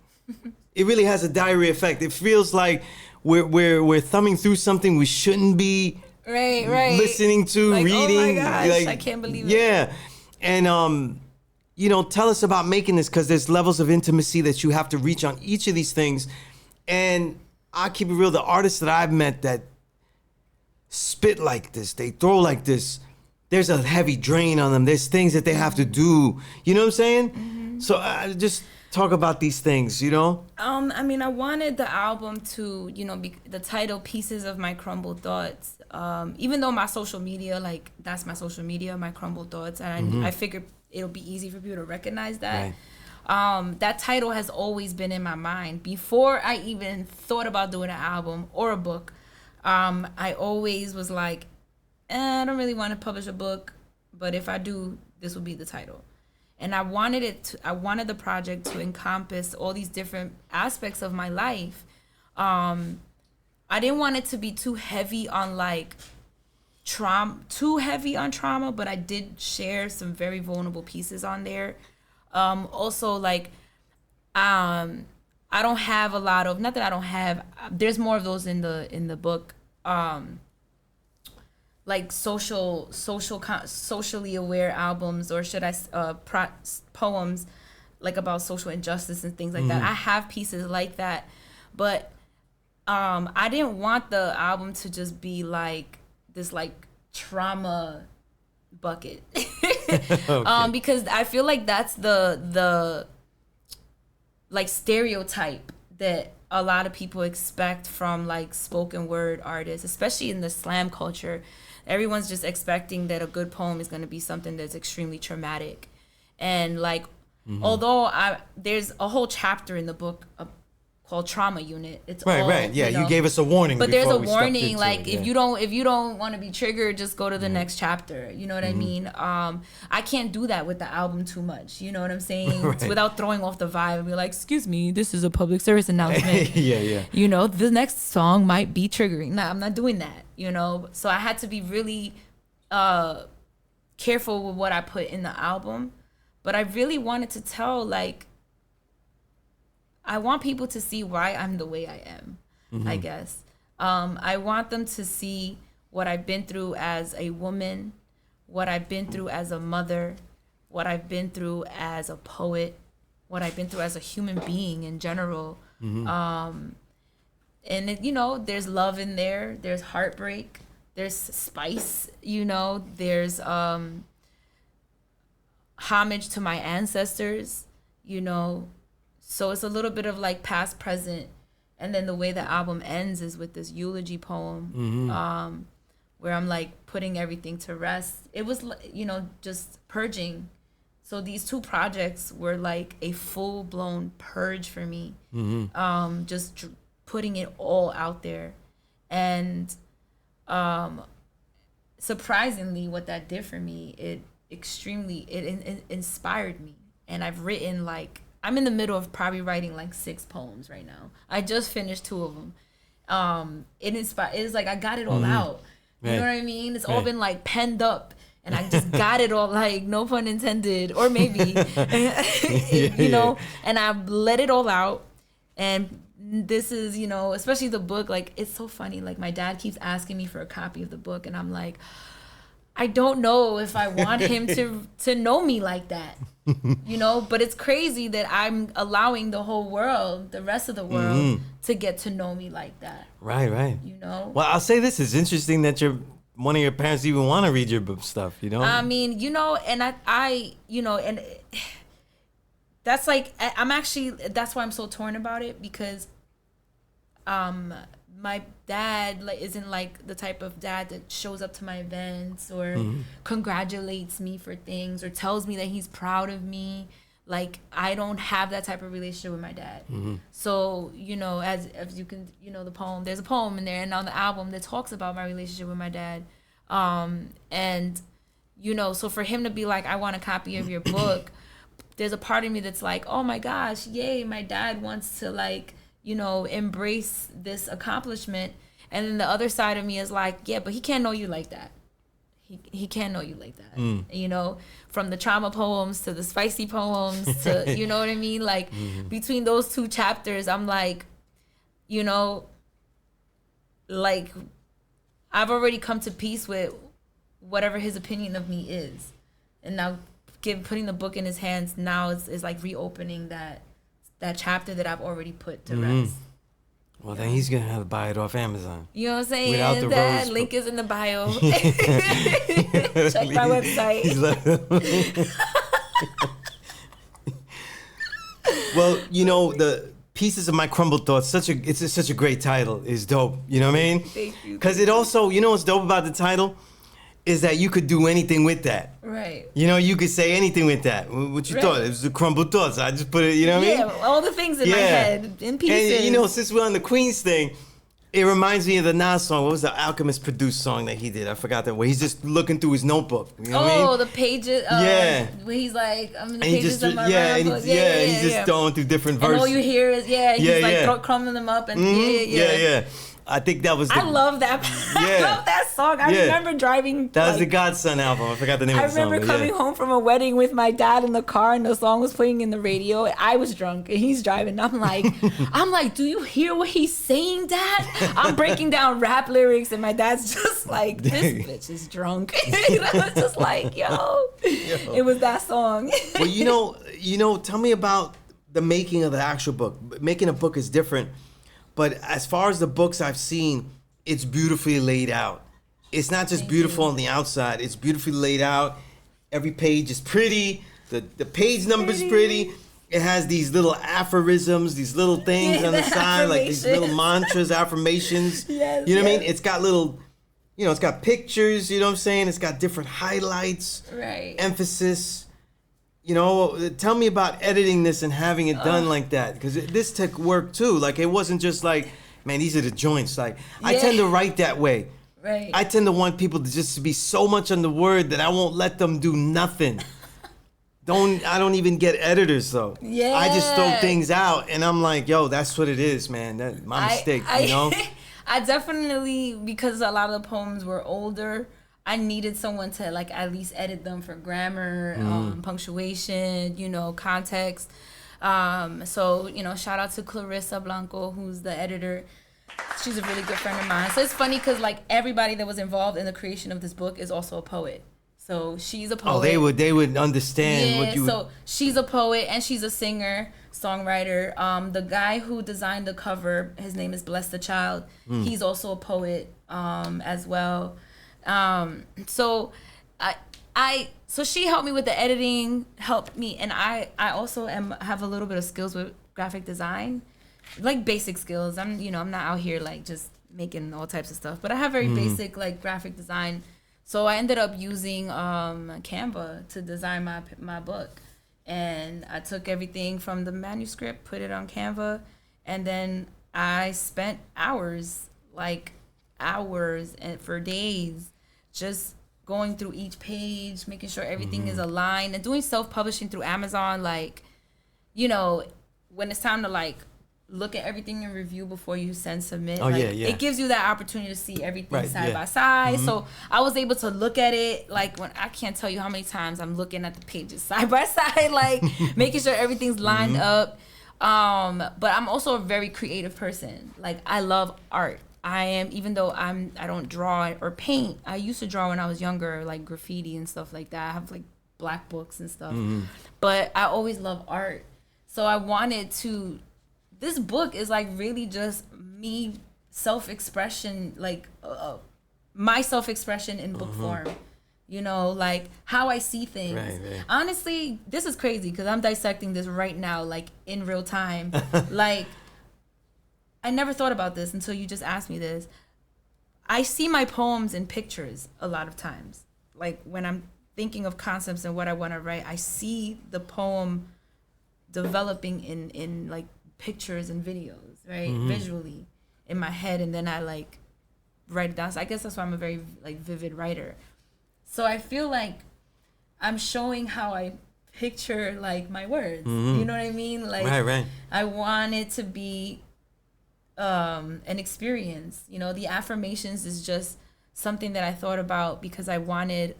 It really has a diary effect. It feels like we're thumbing through something we shouldn't be listening to, like, reading. Oh my gosh, like, I can't believe it. Yeah. And... you know, tell us about making this, because there's levels of intimacy that you have to reach on each of these things. And I'll keep it real, the artists that I've met that spit like this, they throw like this, there's a heavy drain on them. There's things that they have to do. You know what I'm saying? Mm-hmm. So I just talk about these things, you know? I mean, I wanted the album to, be the title, Pieces of My Crumbled Thoughts. Even though my social media, like, that's my social media, my crumbled thoughts. And I figured it'll be easy for people to recognize that. Right. That title has always been in my mind. Before I even thought about doing an album or a book, I always was like, I don't really want to publish a book, but if I do, this will be the title. And I wanted the project to encompass all these different aspects of my life. I didn't want it to be too heavy on like trauma, but I did share some very vulnerable pieces on there. Also, like, I don't have a lot of, not that I don't have, there's more of those in the book. Like socially aware albums, or should I poems like about social injustice and things like that. I have pieces like that, but I didn't want the album to just be like this like trauma bucket. Okay. Because I feel like that's the like stereotype that a lot of people expect from like spoken word artists, especially in the slam culture. Everyone's just expecting that a good poem is going to be something that's extremely traumatic. And like, although there's a whole chapter in the book called Trauma Unit. It's right. Yeah, you gave us a warning. But there's a warning, like, if you don't want to be triggered, just go to the next chapter. You know what I mean? I can't do that with the album too much. You know what I'm saying? Right. Without throwing off the vibe and be like, excuse me, this is a public service announcement. Yeah. You know, the next song might be triggering. Nah, I'm not doing that. You know, so I had to be really careful with what I put in the album. But I really wanted to tell, like, I want people to see why I'm the way I am, I guess. I want them to see what I've been through as a woman, what I've been through as a mother, what I've been through as a poet, what I've been through as a human being in general. And, it, you know, there's love in there. There's heartbreak. There's spice, you know. There's homage to my ancestors, you know. So it's a little bit of like past, present. And then the way the album ends is with this eulogy poem where I'm like putting everything to rest. It was, you know, just purging. So these two projects were like a full-blown purge for me. Just putting it all out there. And surprisingly, what that did for me, it inspired me. And I've written like, I'm in the middle of probably writing like 6 poems right now. I just finished 2 of them. It's like I got it all out. You know what I mean? It's all been like penned up. And I just got it all, like, no pun intended, or maybe, you know, and I let it all out. And this is, you know, especially the book, like, it's so funny. Like, my dad keeps asking me for a copy of the book, and I'm like, I don't know if I want him to know me like that, you know? But it's crazy that I'm allowing the whole world, the rest of the world, to get to know me like that. Right. You know? Well, I'll say this. It's interesting that one of your parents even want to read your book stuff, you know? I mean, you know, and I you know, and that's like, that's why I'm so torn about it, because my dad like isn't like the type of dad that shows up to my events or congratulates me for things or tells me that he's proud of me. Like, I don't have that type of relationship with my dad. So, you know, as you can, you know, the poem, there's a poem in there and on the album that talks about my relationship with my dad. And, you know, so for him to be like, I want a copy of your book, there's a part of me that's like, oh my gosh, yay, my dad wants to, like, you know, embrace this accomplishment. And then the other side of me is like, yeah, but he can't know you like that. He can't know you like that. You know, from the trauma poems to the spicy poems to, you know what I mean? Like, between those 2 chapters, I'm like, you know, like, I've already come to peace with whatever his opinion of me is. And now putting the book in his hands now is like reopening that chapter that I've already put to rest. Well, then he's gonna have to buy it off Amazon. You know what I'm saying? Without the That rose, link is in the bio. Check my website. Well, the Pieces of My Crumbled Thoughts, it's such a great title. It's dope. You know what I mean? Thank you. Because it also, what's dope about the title is that you could do anything with that. Right. You could say anything with that. What you thought? It was the crumbled thoughts. I just put it, you know what I mean? Yeah, all the things in my head in pieces. And since we're on the Queens thing, it reminds me of the Nas song. What was the Alchemist produced song that he did? I forgot that. Where he's just looking through his notebook. You know what I mean? The pages. Yeah. Where he's like, I'm in the And he pages just, of my he's just throwing through different verses. And all you hear is, he's crumbling them up. And yeah. I think that was I love that. I love that song. I remember driving. That was the Godson album. I forgot the name of the song. I remember coming home from a wedding with my dad in the car, and the song was playing in the radio. I was drunk, and he's driving. I'm like, do you hear what he's saying, Dad? I'm breaking down rap lyrics, and my dad's just like, this bitch is drunk. I was just like, yo. It was that song. Well, tell me about the making of the actual book. Making a book is different. But as far as the books I've seen, it's beautifully laid out. It's not just beautiful on the outside. It's beautifully laid out. Every page is pretty. The page number's pretty. It has these little aphorisms, these little things on the side, like these little mantras, affirmations. Yes, you know what I mean? It's got little, it's got pictures, you know what I'm saying? It's got different highlights, emphasis. Tell me about editing this and having it done like that, because this took work too. Like, it wasn't just like, man, these are the joints. Like, I tend to write that way. Right. I tend to want people to just be so much on the word that I won't let them do nothing. I don't even get editors though. Yeah. I just throw things out and I'm like, yo, that's what it is, man. That's my mistake, I definitely, because a lot of the poems were older, I needed someone to at least edit them for grammar, punctuation, context. So shout out to Clarissa Blanco, who's the editor. She's a really good friend of mine. So it's funny because everybody that was involved in the creation of this book is also a poet. So she's a poet. Oh, they would understand what you. So she's a poet and she's a singer, songwriter. The guy who designed the cover, his name is Bless the Child. He's also a poet as well. So she helped me with the editing, helped me, and I also have a little bit of skills with graphic design, basic skills. I'm not out here just making all types of stuff, but I have very basic graphic design. So I ended up using Canva to design my book, and I took everything from the manuscript, put it on Canva, and then I spent hours and for days just going through each page, making sure everything is aligned, and doing self-publishing through Amazon. When it's time to look at everything in review before you submit. It gives you that opportunity to see everything side by side. So I was able to look at it when I can't tell you how many times I'm looking at the pages side by side, making sure everything's lined up. But I'm also a very creative person. I love art. I am, even though I don't draw or paint. I used to draw when I was younger, graffiti and stuff like that. I have black books and stuff. But I always love art. So I wanted to, this book is really just me self-expression, my self-expression in book form. How I see things. Right. Honestly, this is crazy because I'm dissecting this right now, in real time. I never thought about this until you just asked me this. I see my poems in pictures a lot of times. When I'm thinking of concepts and what I want to write, I see the poem developing in pictures and videos, right? Visually in my head, and then I write it down. So I guess that's why I'm a very vivid writer. So I feel I'm showing how I picture my words. You know what I mean? Right. I want it to be an experience. The affirmations is just something that I thought about because I wanted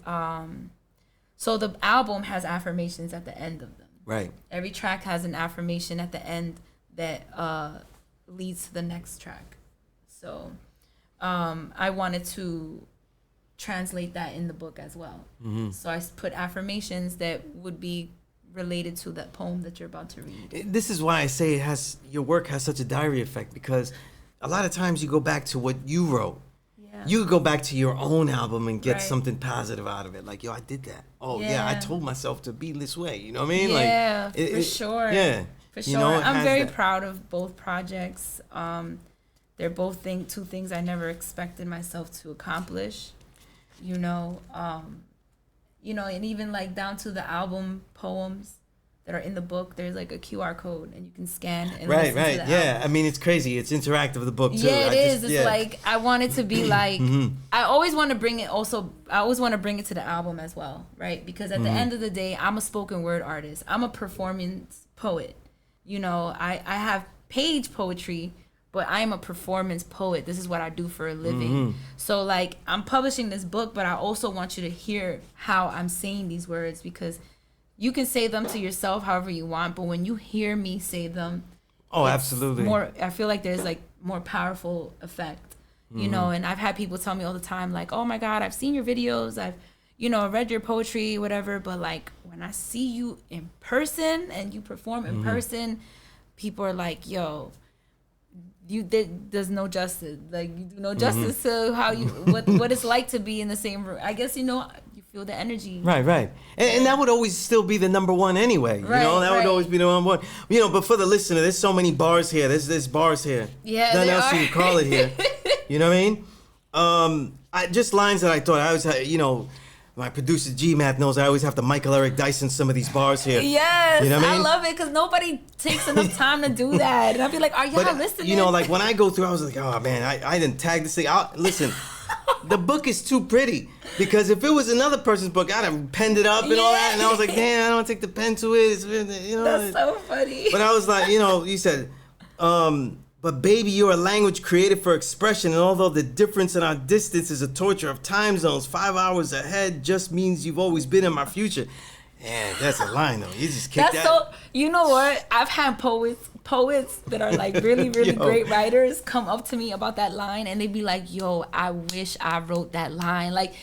so the album has affirmations at the end of them. Right. Every track has an affirmation at the end that leads to the next track. So I wanted to translate that in the book as well. So I put affirmations that would be related to that poem that you're about to read. This is why I say your work has such a diary effect, because a lot of times you go back to what you wrote. Yeah. You go back to your own album and get Right. something positive out of it. Like, yo, I did that. Oh, yeah, I Yeah. told myself to be this way. You know what I mean? Yeah, like, for sure. Yeah. For You sure. know, it I'm has very that- proud of both projects. They're both two things I never expected myself to accomplish. You know, and even like down to the album poems that are in the book, there's like a QR code and you can scan and Right, listen right. to the Yeah. album. I mean, it's crazy. It's interactive, the book, too. Yeah, it is. Just, It's like I want it to be like I always want to bring it to the album as well, right? Because at the end of the day, I'm a spoken word artist. I'm a performance poet. You know, I have page poetry, but I am a performance poet. This is what I do for a living. So like I'm publishing this book, but I also want you to hear how I'm saying these words, because you can say them to yourself however you want, but when you hear me say them, oh, it's absolutely. I feel like there's like more powerful effect, you know. And I've had people tell me all the time, like, "Oh my God, I've seen your videos, I've, read your poetry, whatever." But like when I see you in person and you perform in person, people are like, "Yo, there's no justice. Like you do no justice to how you what it's like to be in the same room." I guess you feel the energy. Right. And that would always still be the number one anyway. Right, that would right. always be the number one. But for the listener, there's so many bars here. There's bars here. Yeah, Nothing there else you are. can call it here. You know what I mean? Just lines that I thought I always, my producer G-Math knows I always have to Michael Eric Dyson some of these bars here. Yes, You know what I I mean? love it because nobody takes enough time to do that. And I'd be like, "Are y'all listening?" like when I go through, I was like, oh man, I didn't tag this thing. Listen, the book is too pretty, because if it was another person's book, I'd have penned it up and all that. And I was like, damn, I don't take the pen to it. That's so funny. But I was like, you said, but baby, you're a language created for expression. And although the difference in our distance is a torture of time zones, 5 hours ahead just means you've always been in my future. Man, that's a line though. You just kicked That's that. so. You know what? I've had poets that are like really, really Yo. great writers come up to me about that line, and they'd be like, "Yo, I wish I wrote that line." Like,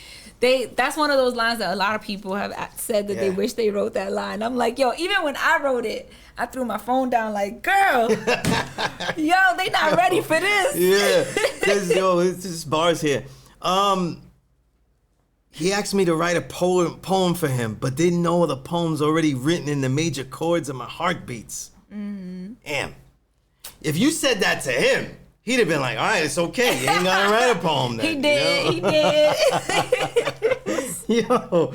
that's one of those lines that a lot of people have said that they Yeah. wish they wrote that line. I'm like, yo, even when I wrote it, I threw my phone down like, girl, yo, they not ready for this. Yeah, it's just bars here. He asked me to write a poem for him, but didn't know the poem's already written in the major chords of my heartbeats. Damn. If you said that to him, he'd have been like, all right, it's okay. You ain't gotta write a poem then. He did. He did. Yo,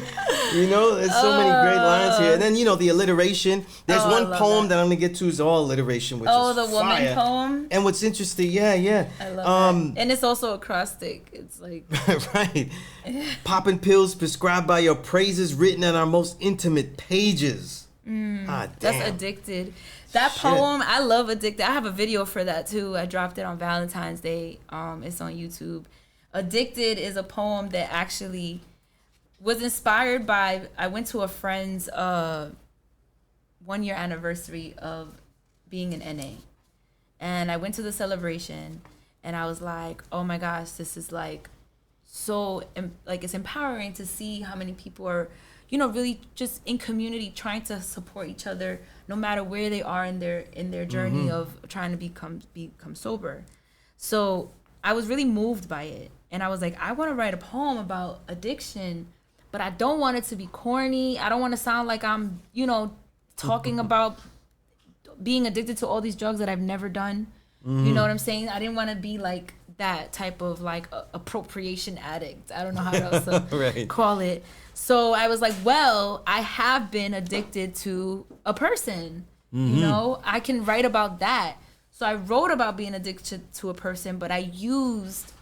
there's so many great lines here. And then, the alliteration. There's I one love poem that I'm gonna get to is all alliteration, which is The woman fire. poem. And what's interesting, yeah. I love that. And it's also acrostic. It's like Right. Popping pills prescribed by your praises written on our most intimate pages. Ah, damn. that's Addicted. That Shit. poem, I love Addicted. I have a video for that too. I dropped it on Valentine's Day. It's on YouTube. Addicted is a poem that actually was inspired by, I went to a friend's 1 year anniversary of being an NA. And I went to the celebration and I was like, oh my gosh, this is like so, like, it's empowering to see how many people are, really just in community trying to support each other no matter where they are in their journey of trying to become sober. So I was really moved by it. And I was like, I want to write a poem about addiction, but I don't want it to be corny. I don't want to sound like I'm, talking about being addicted to all these drugs that I've never done. You know what I'm saying? I didn't want to be like that type of like appropriation addict. I don't know how else to Right. call it. So I was like, well, I have been addicted to a person. I can write about that. So I wrote about being addicted to a person, but I used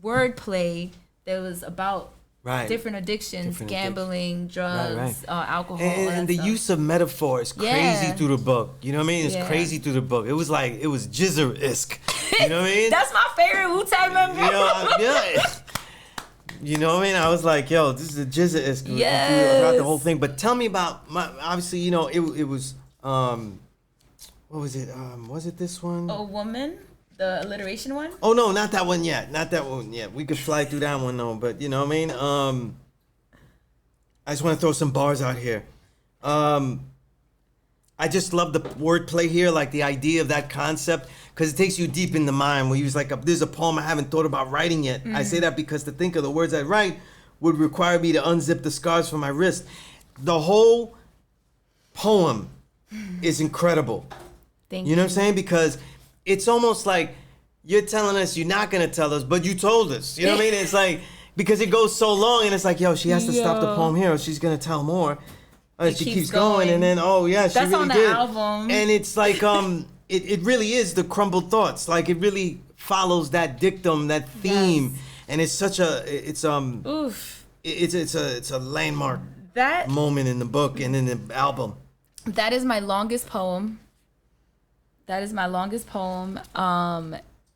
wordplay that was about Right. different addictions, Different gambling, drugs, Right. alcohol, all And that the stuff. use of metaphor is crazy Yeah. through the book. You know what I mean? It's Yeah. crazy through the book. It was Jizzer-esque. You know what I mean? That's my favorite Wu-Tang member. Yeah. You know what I mean? I was like, yo, this is a Jizzer-esque Yes. throughout the whole thing. But tell me about, obviously, it was, what was it? Was it this one? A woman, the alliteration one. Oh, no, not that one yet. Not that one yet. We could fly through that one, though. But you know what I mean? I just want to throw some bars out here. I I just love the wordplay here, like the idea of that concept, because it takes you deep in the mind. Where he was like, "There's a poem I haven't thought about writing yet." I say that because to think of the words I write would require me to unzip the scars from my wrist. The whole poem is incredible. Thank you know what I'm saying? Because it's almost like you're telling us you're not gonna tell us, but you told us. You know what I mean? It's like because it goes so long, and it's like, yo, she has to stop the poem here, or she's gonna tell more. And she keeps going, and then she That's really on the did. album. And it's like it really is the crumbled thoughts. Like it really follows that dictum, that theme, and it's such a it's a landmark moment in the book and in the album. That is my longest poem.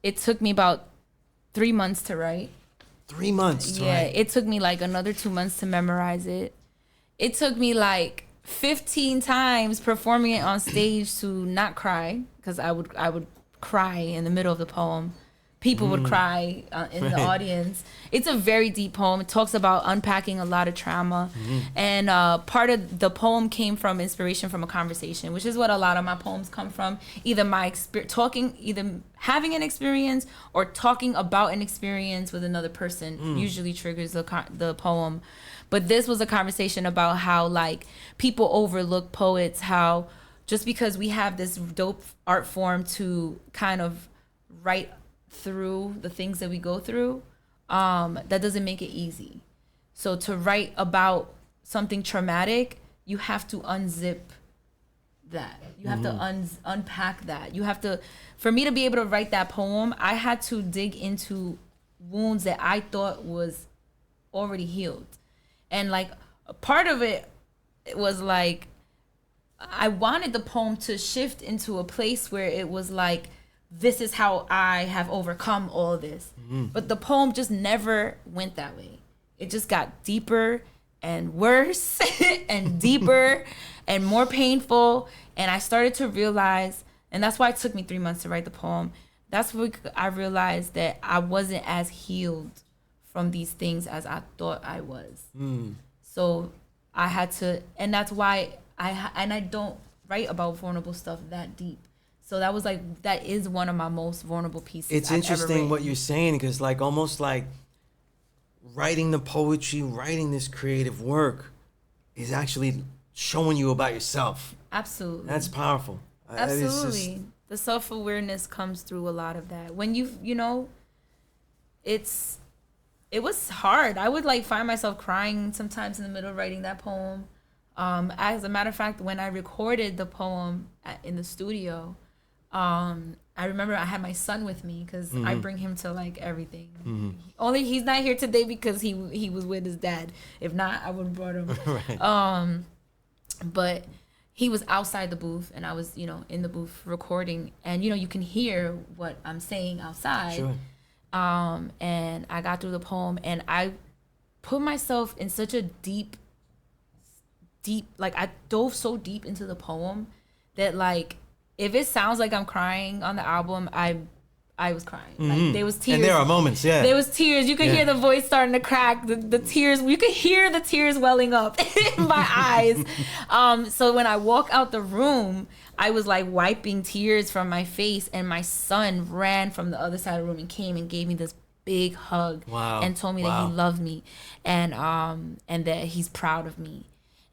It took me about 3 months to write. 3 months to write. Yeah, it took me like another 2 months to memorize it. It took me like 15 times performing it on stage to not cry, because I would cry in the middle of the poem. People would cry in the audience. It's a very deep poem. It talks about unpacking a lot of trauma. And part of the poem came from inspiration from a conversation, which is what a lot of my poems come from. Either either having an experience or talking about an experience with another person usually triggers the poem. But this was a conversation about how like people overlook poets, how just because we have this dope art form to kind of write through the things that we go through, that doesn't make it easy. So to write about something traumatic, you have to unzip that. You have to unpack that. You have to, for me to be able to write that poem, I had to dig into wounds that I thought was already healed. And like a part of it was like, I wanted the poem to shift into a place where it was like, this is how I have overcome all this. But the poem just never went that way. It just got deeper and worse and deeper and more painful. And I started to realize, and that's why it took me 3 months to write the poem. That's when I realized that I wasn't as healed from these things as I thought I was. So I had to, and that's why I don't write about vulnerable stuff that deep. So that is one of my most vulnerable pieces. It's interesting what you're saying, because like almost like writing the poetry, writing this creative work is actually showing you about yourself. Absolutely. That's powerful. Absolutely. The self-awareness comes through a lot of that. When it was hard. I would like find myself crying sometimes in the middle of writing that poem. As a matter of fact, when I recorded the poem in the studio, I remember I had my son with me because I bring him to like everything. Only he's not here today because he was with his dad. If not, I would have brought him. Right. But he was outside the booth and I was, in the booth recording, and you can hear what I'm saying outside. Sure. And I got through the poem and I put myself in such a deep, like I dove so deep into the poem that like, if it sounds like I'm crying on the album, I was crying. Like there was tears. And there are moments, yeah. There was tears. You could hear the voice starting to crack. The tears. You could hear the tears welling up in my eyes. So when I walk out the room, I was like wiping tears from my face, and my son ran from the other side of the room and came and gave me this big hug. Wow. And told me that he loved me and that he's proud of me.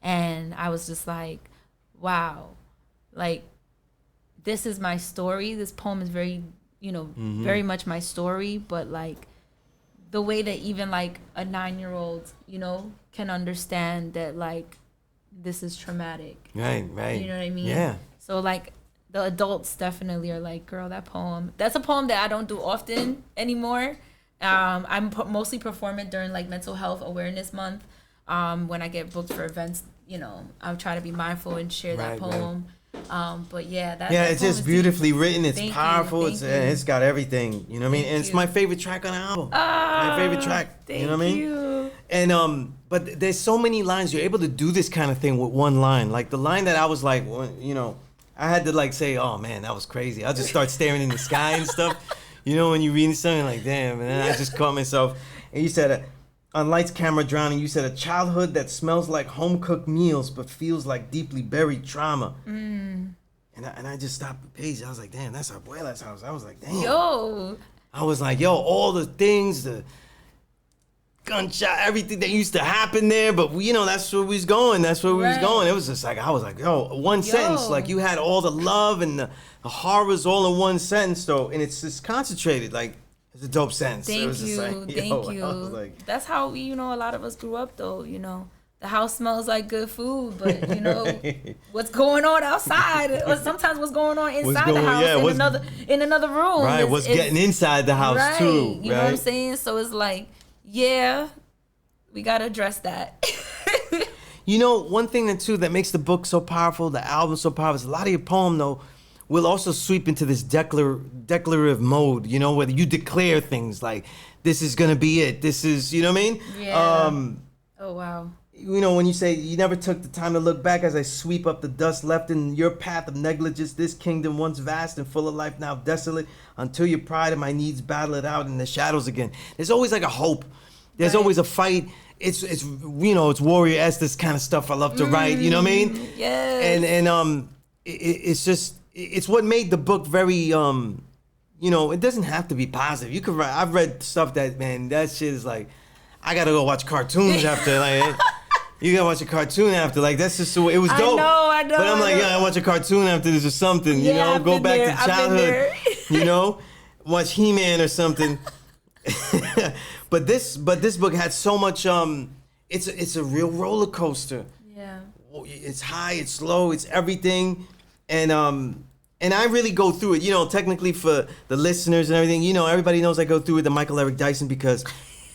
And I was just like, wow, like, this is my story. This poem is very, very much my story. But like the way that even like a 9-year-old, can understand that like this is traumatic. Right. You know what I mean? Yeah. So like the adults definitely are like, girl, that's a poem that I don't do often anymore. I mostly perform it during like Mental Health Awareness Month. When I get booked for events, I'll try to be mindful and share that poem. But it's just beautifely written. It's powerful. It's got everything. You know what I mean? And it's my favorite track on the album. My favorite track. You know what I mean? And but there's so many lines. You're able to do this kind of thing with one line. Like the line that I was like, I had to like say, oh man, that was crazy. I'll just start staring in the sky and stuff. When you're reading something like, damn. And then I just caught myself. And you said, on Lights, Camera, Drowning, you said a childhood that smells like home-cooked meals but feels like deeply buried trauma. And I just stopped the page. I was like, damn, that's Abuela's house. I was like, damn. Yo. I was like, yo, all the things, the gunshot, everything that used to happen there, but that's where we was going. That's where we was going. It was just like, I was like, yo, one sentence, like you had all the love and the horrors all in one sentence, though, and it's just concentrated, like, it's a dope sentence. Thank you. I was like, that's how a lot of us grew up, though. The house smells like good food, but what's going on outside, or sometimes what's going on inside the house in another room. Right. What's getting inside the house too. You know what I'm saying? So it's like, yeah, we gotta address that. One thing that makes the book so powerful, the album so powerful, is a lot of your poem though will also sweep into this declarative mode, whether you declare things like, this is going to be it. This is, you know what I mean? Yeah. Oh, wow. When you say, you never took the time to look back as I sweep up the dust left in your path of negligence, this kingdom once vast and full of life, now desolate, until your pride and my needs battle it out in the shadows again. There's always like a hope. There's always a fight. It's Warrior S, this kind of stuff I love to write, you know what I mean? Yes. And it's just, it's what made the book very, it doesn't have to be positive. You could write, I've read stuff that, man, that shit is like, I gotta go watch cartoons after, like, you gotta watch a cartoon after, like, that's just, it was dope. I know. But I'm like, I watch a cartoon after this or something, go back to childhood, watch He-Man or something. But this book had so much, it's a real roller coaster. Yeah. It's high, it's low, it's everything. And I really go through it, technically for the listeners and everything, everybody knows I go through it, the Michael Eric Dyson, because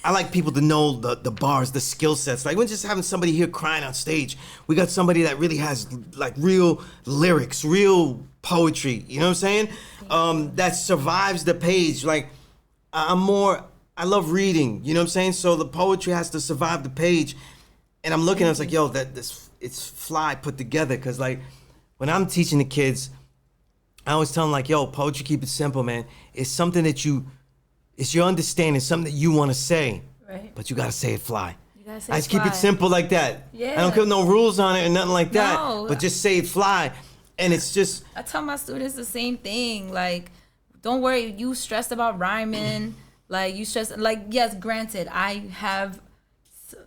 I like people to know the bars, the skill sets. Like, we're just having somebody here crying on stage. We got somebody that really has like real lyrics, real poetry, you know what I'm saying? That survives the page. Like, I love reading, you know what I'm saying? So the poetry has to survive the page. And I'm looking, I was like, yo, it's fly put together. Cause like, when I'm teaching the kids, I always tell them like, yo, poetry, keep it simple, man. It's something that it's your understanding, something that you want to say, right? But you got to say it fly. I just keep it simple like that. Yeah. I don't put no rules on it or nothing like that, No. but just say it fly. And it's just... I tell my students the same thing. Like, don't worry, you stressed about rhyming. Like, you stressed... Like, yes, granted, I have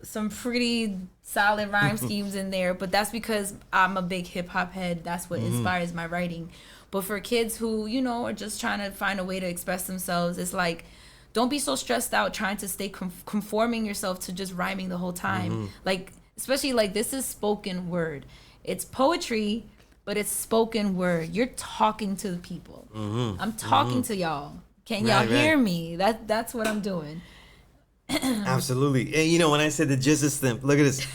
some pretty solid rhyme schemes in there, but that's because I'm a big hip-hop head. That's what inspires my writing. But for kids who, are just trying to find a way to express themselves, it's like, don't be so stressed out trying to stay conforming yourself to just rhyming the whole time. Like, especially like, this is spoken word. It's poetry, but it's spoken word. You're talking to the people. I'm talking to y'all. Can y'all hear me? That's what I'm doing. Absolutely. And when I said the jizzes thing, look at this.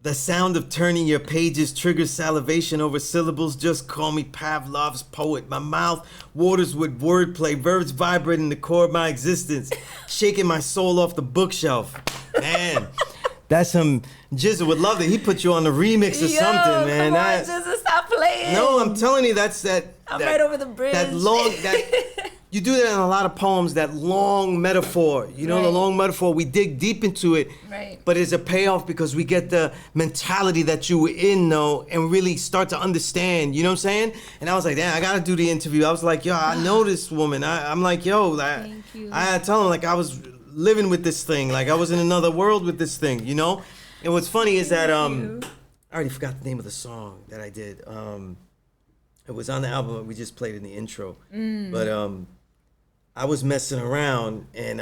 The sound of turning your pages triggers salivation over syllables. Just call me Pavlov's poet. My mouth waters with wordplay, verbs vibrating the core of my existence, shaking my soul off the bookshelf. Man, that's some... Jizza would love that. He put you on the remix or something, man. Come on, Jizza, stop playing. No, I'm telling you, I'm right over the bridge. You do that in a lot of poems, that long metaphor. The long metaphor, we dig deep into it. Right. But it's a payoff because we get the mentality that you were in, though, and really start to understand, you know what I'm saying? And I was like, damn, I got to do the interview. I was like, yo, I know this woman. I'm like, yo, Thank you. I tell him, like, I was living with this thing. Like, I was in another world with this thing, And what's funny is that, I already forgot the name of the song that I did. It was on the album. We just played in the intro. But, I was messing around and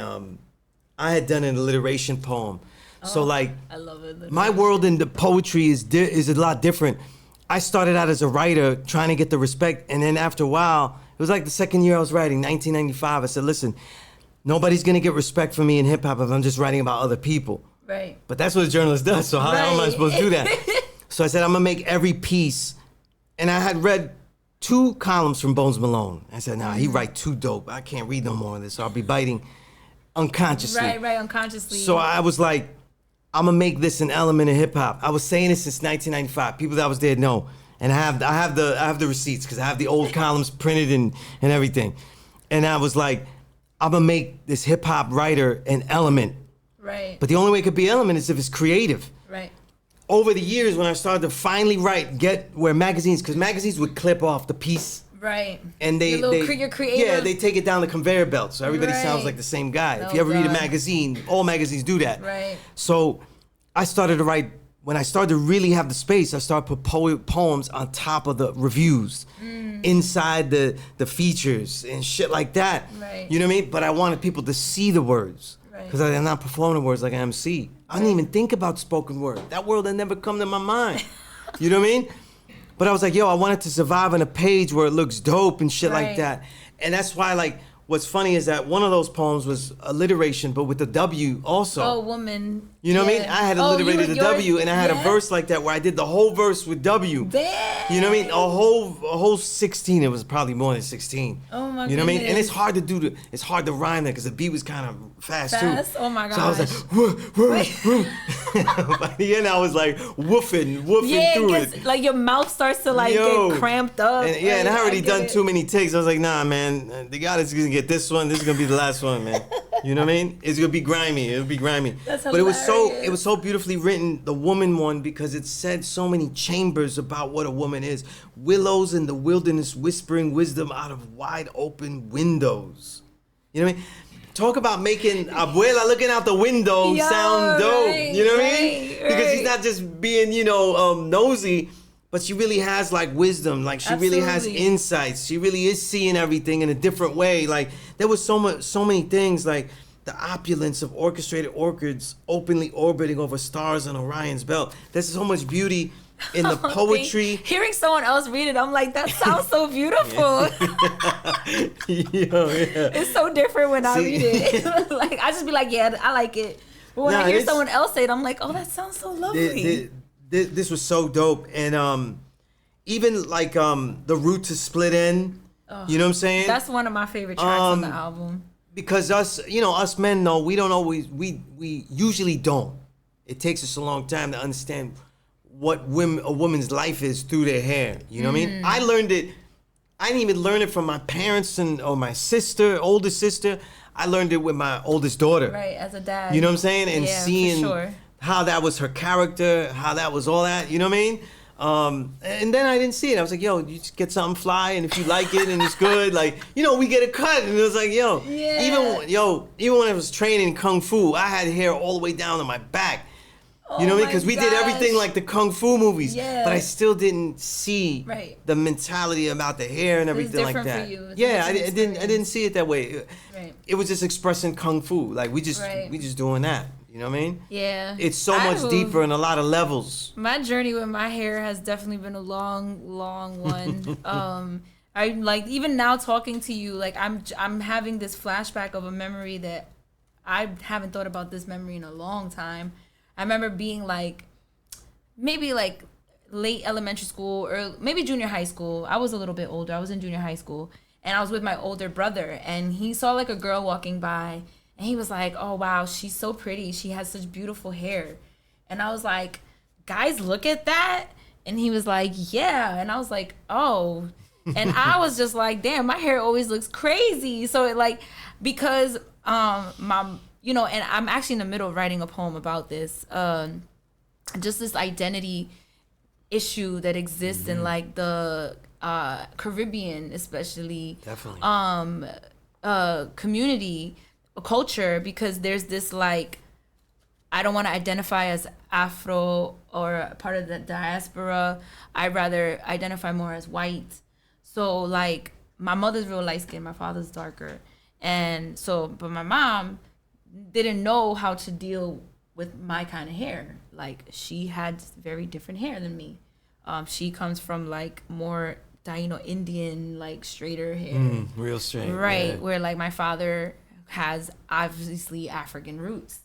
I had done an alliteration poem. So like, I love it. My world in the poetry is a lot different. I started out as a writer trying to get the respect, and then after a while, it was like the second year I was writing, 1995, I said, listen, nobody's gonna get respect from me in hip hop if I'm just writing about other people. Right. But that's what a journalist does, so how am I supposed to do that? So I said, I'm gonna make every piece, and I had read 2 columns from Bones Malone. I said, nah, he write too dope. I can't read no more of this, so I'll be biting unconsciously. Right, unconsciously. So I was like, I'm gonna make this an element of hip hop. I was saying this since 1995. People that was there know, and I have the receipts because I have the old columns printed and everything. And I was like, I'm gonna make this hip hop writer an element Right. But the only way it could be element is if it's creative. Right. Over the years, when I started to finally get where magazines, because magazines would clip off the piece. Right. And your creative. Yeah, they take it down the conveyor belt, so everybody sounds like the same guy. If you ever read a magazine, all magazines do that. Right. So I started to write. When I started to really have the space, I started to put poems on top of the reviews, inside the features and shit like that. Right. You know what I mean? But I wanted people to see the words. Because I'm not performing the words like an MC. I didn't even think about spoken word. That word had never come to my mind. You know what I mean? But I was like, yo, I wanted to survive on a page where it looks dope and shit like that. And that's why, like, what's funny is that one of those poems was alliteration, but with the W also. Oh, woman. You know what I mean? I had alliterated the W, and I had a verse like that where I did the whole verse with W. Damn. You know what I mean? A whole 16. It was probably more than 16. Oh my god. You know what I mean? And it's hard to do it's hard to rhyme that because the beat was kind of fast too. Oh my gosh. So I was like, woof, woof, woof. By the end, I was like woofing through it. Like your mouth starts to like get cramped up. And, and I already done too many takes. I was like, nah, man, the guy that's gonna get this one, this is gonna be the last one, man. You know what I mean? It's gonna be grimy. It'll be grimy. That's but it was so beautifully written, the woman one, because it said so many chambers about what a woman is. Willows in the wilderness whispering wisdom out of wide open windows. You know what I mean? Talk about making abuela looking out the window sound dope. Right, you know what I mean? Because she's not just being, nosy, but she really has like wisdom. Like she really has insights. She really is seeing everything in a different way. Like there was so many things, like the opulence of orchestrated orchids openly orbiting over stars on Orion's belt. There's so much beauty in the poetry. Hearing someone else read it, I'm like, that sounds so beautiful. It's so different when I read it. Like I just be like, yeah, I like it. But when I hear someone else say it, I'm like, oh, that sounds so lovely. This was so dope. And even like the root to split in, you know what I'm saying? That's one of my favorite tracks on the album. Because us men know we don't always, we usually don't. It takes us a long time to understand what a woman's life is through their hair. You know what I mean? I learned it. I didn't even learn it from my parents or my older sister. I learned it with my oldest daughter. Right, as a dad. You know what I'm saying? And seeing for sure. how that was her character, how that was all that. You know what I mean? And then I didn't see it. I was like, yo, you just get something fly, and if you like it and it's good, like, we get a cut. And it was like, even when I was training Kung Fu, I had hair all the way down to my back. You know what I mean? Because we did everything like the Kung Fu movies. Yeah. But I still didn't see the mentality about the hair and everything like that. For you. I didn't see it that way. Right. It was just expressing Kung Fu. Like we just doing that. You know what I mean? Yeah. It's so much deeper in a lot of levels. My journey with my hair has definitely been a long, long one. I like even now talking to you, like I'm having this flashback of a memory that I haven't thought about this memory in a long time. I remember being like, maybe like late elementary school or maybe junior high school. I was a little bit older. I was in junior high school and I was with my older brother and he saw like a girl walking by and he was like, oh wow, she's so pretty. She has such beautiful hair. And I was like, guys, look at that. And he was like, yeah. And I was like, oh. And I was just like, damn, my hair always looks crazy. So it like, because and I'm actually in the middle of writing a poem about this, just this identity issue that exists in like the Caribbean, especially, community, culture, because there's this like, I don't want to identify as Afro or part of the diaspora. I'd rather identify more as white. So like my mother's real light skinned, my father's darker, and so but my mom didn't know how to deal with my kind of hair. Like she had very different hair than me. She comes from like more Taino Indian, like straighter hair. Real straight. Right, yeah. where like my father has obviously African roots.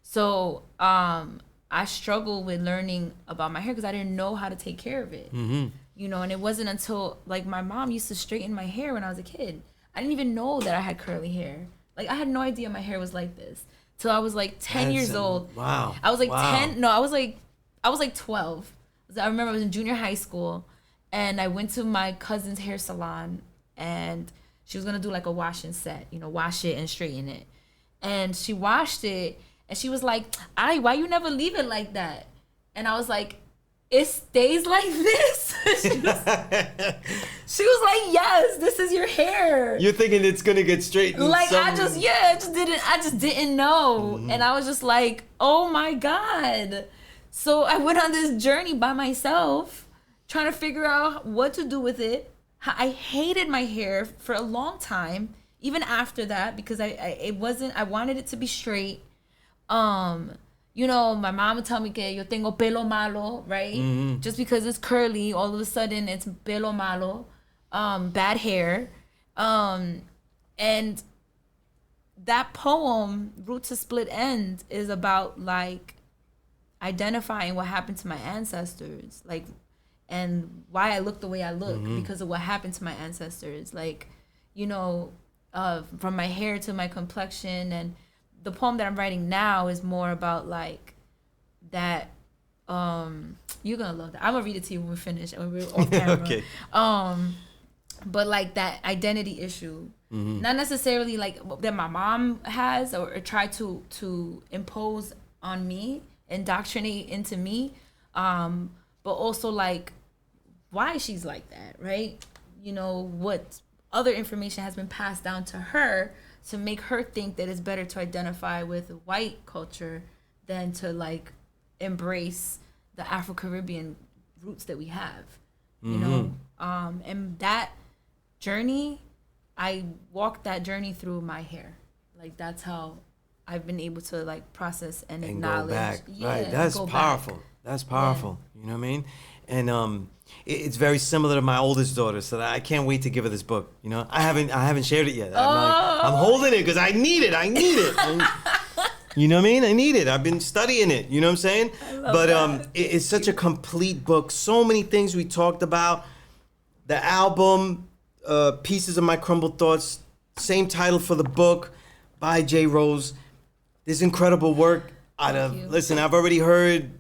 So I struggled with learning about my hair because I didn't know how to take care of it. And it wasn't until like my mom used to straighten my hair when I was a kid. I didn't even know that I had curly hair. Like I had no idea my hair was like this till I was like 10 years old. Wow. I was like 10. No, I was like 12. I remember I was in junior high school and I went to my cousin's hair salon and she was going to do like a wash and set, wash it and straighten it. And she washed it And she was like, why you never leave it like that? And I was like, it stays like this? she was like, yes, this is your hair. You're thinking it's gonna get straightened. Like, I just didn't know. Mm-hmm. And I was just like, oh my God. So I went on this journey by myself, trying to figure out what to do with it. I hated my hair for a long time, even after that, because I wanted it to be straight. You know, my mom would tell me que yo tengo pelo malo, right? Mm-hmm. Just because it's curly, all of a sudden it's pelo malo, bad hair. And that poem, Root to Split End, is about like identifying what happened to my ancestors, like, and why I look the way I look, mm-hmm. because of what happened to my ancestors. Like, you know, from my hair to my complexion. And the poem that I'm writing now is more about like that. You're gonna love that. I'm gonna read it to you when we finish, when we're off camera. Okay. But like that identity issue, mm-hmm. not necessarily like that my mom has or tried to impose on me, indoctrinate into me, but also like why she's like that, right? You know, what other information has been passed down to her to make her think that it's better to identify with white culture than to like embrace the Afro-Caribbean roots that we have, you mm-hmm. know? And that journey, I walked that journey through my hair. Like, that's how I've been able to like process and acknowledge. Go back. Yeah, right. That's powerful. Back. That's powerful. Yeah. You know what I mean? And it's very similar to my oldest daughter, so that I can't wait to give her this book. You know, I haven't shared it yet. I'm holding it because I need it. You know what I mean? I need it. I've been studying it. You know what I'm saying? But it's such a complete book. So many things we talked about. The album, Pieces of My Crumbled Thoughts, same title for the book by J. Rose. This incredible work. Listen, I've already heard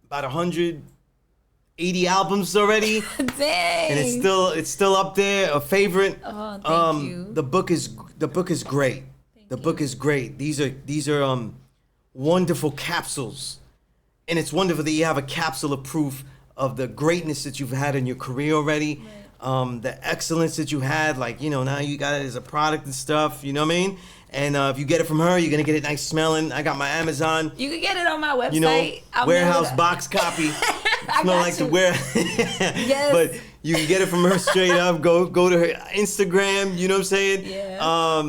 about 180 albums already. Dang. And it's still up there, a favorite. Oh, thank you. The book is great. The book is great. These are wonderful capsules. And it's wonderful that you have a capsule of proof of the greatness that you've had in your career already. Right. The excellence that you had, like, you know, now you got it as a product and stuff, you know what I mean? And if you get it from her, you're going to get it nice smelling. I got my Amazon. You can get it on my website. You know, warehouse box copy. Smell like the warehouse. Yes. But you can get it from her straight up. Go to her Instagram, you know what I'm saying? Yeah.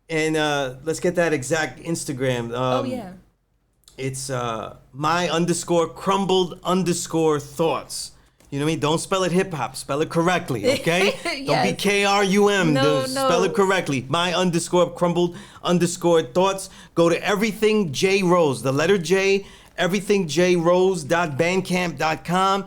And let's get that exact Instagram. Yeah. It's my_crumbled_thoughts. You know what I mean? Don't spell it hip hop. Spell it correctly, okay? Yes. Don't be KRUM. No. Spell it correctly. My_crumbled_thoughts. Go to Everything J Rose. The letter J. everythingjrose.bandcamp.com.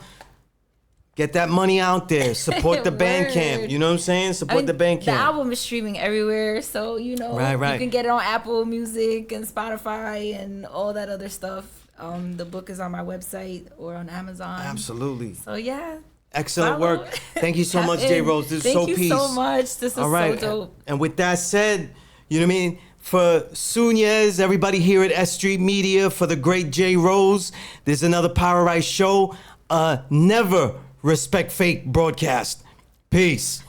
Get that money out there. Support the Bandcamp. You know what I'm saying? Support the Bandcamp. The album is streaming everywhere, so you know right. You can get it on Apple Music and Spotify and all that other stuff. The book is on my website or on Amazon. Absolutely. So yeah. Excellent work. Thank you so much, J Rose. This is so peace. Thank you so much. This is so dope. And with that said, you know what I mean? For Sunez, everybody here at S.STREET Media, for the great J Rose, there's another Power Rise show. Never respect fake broadcast. Peace.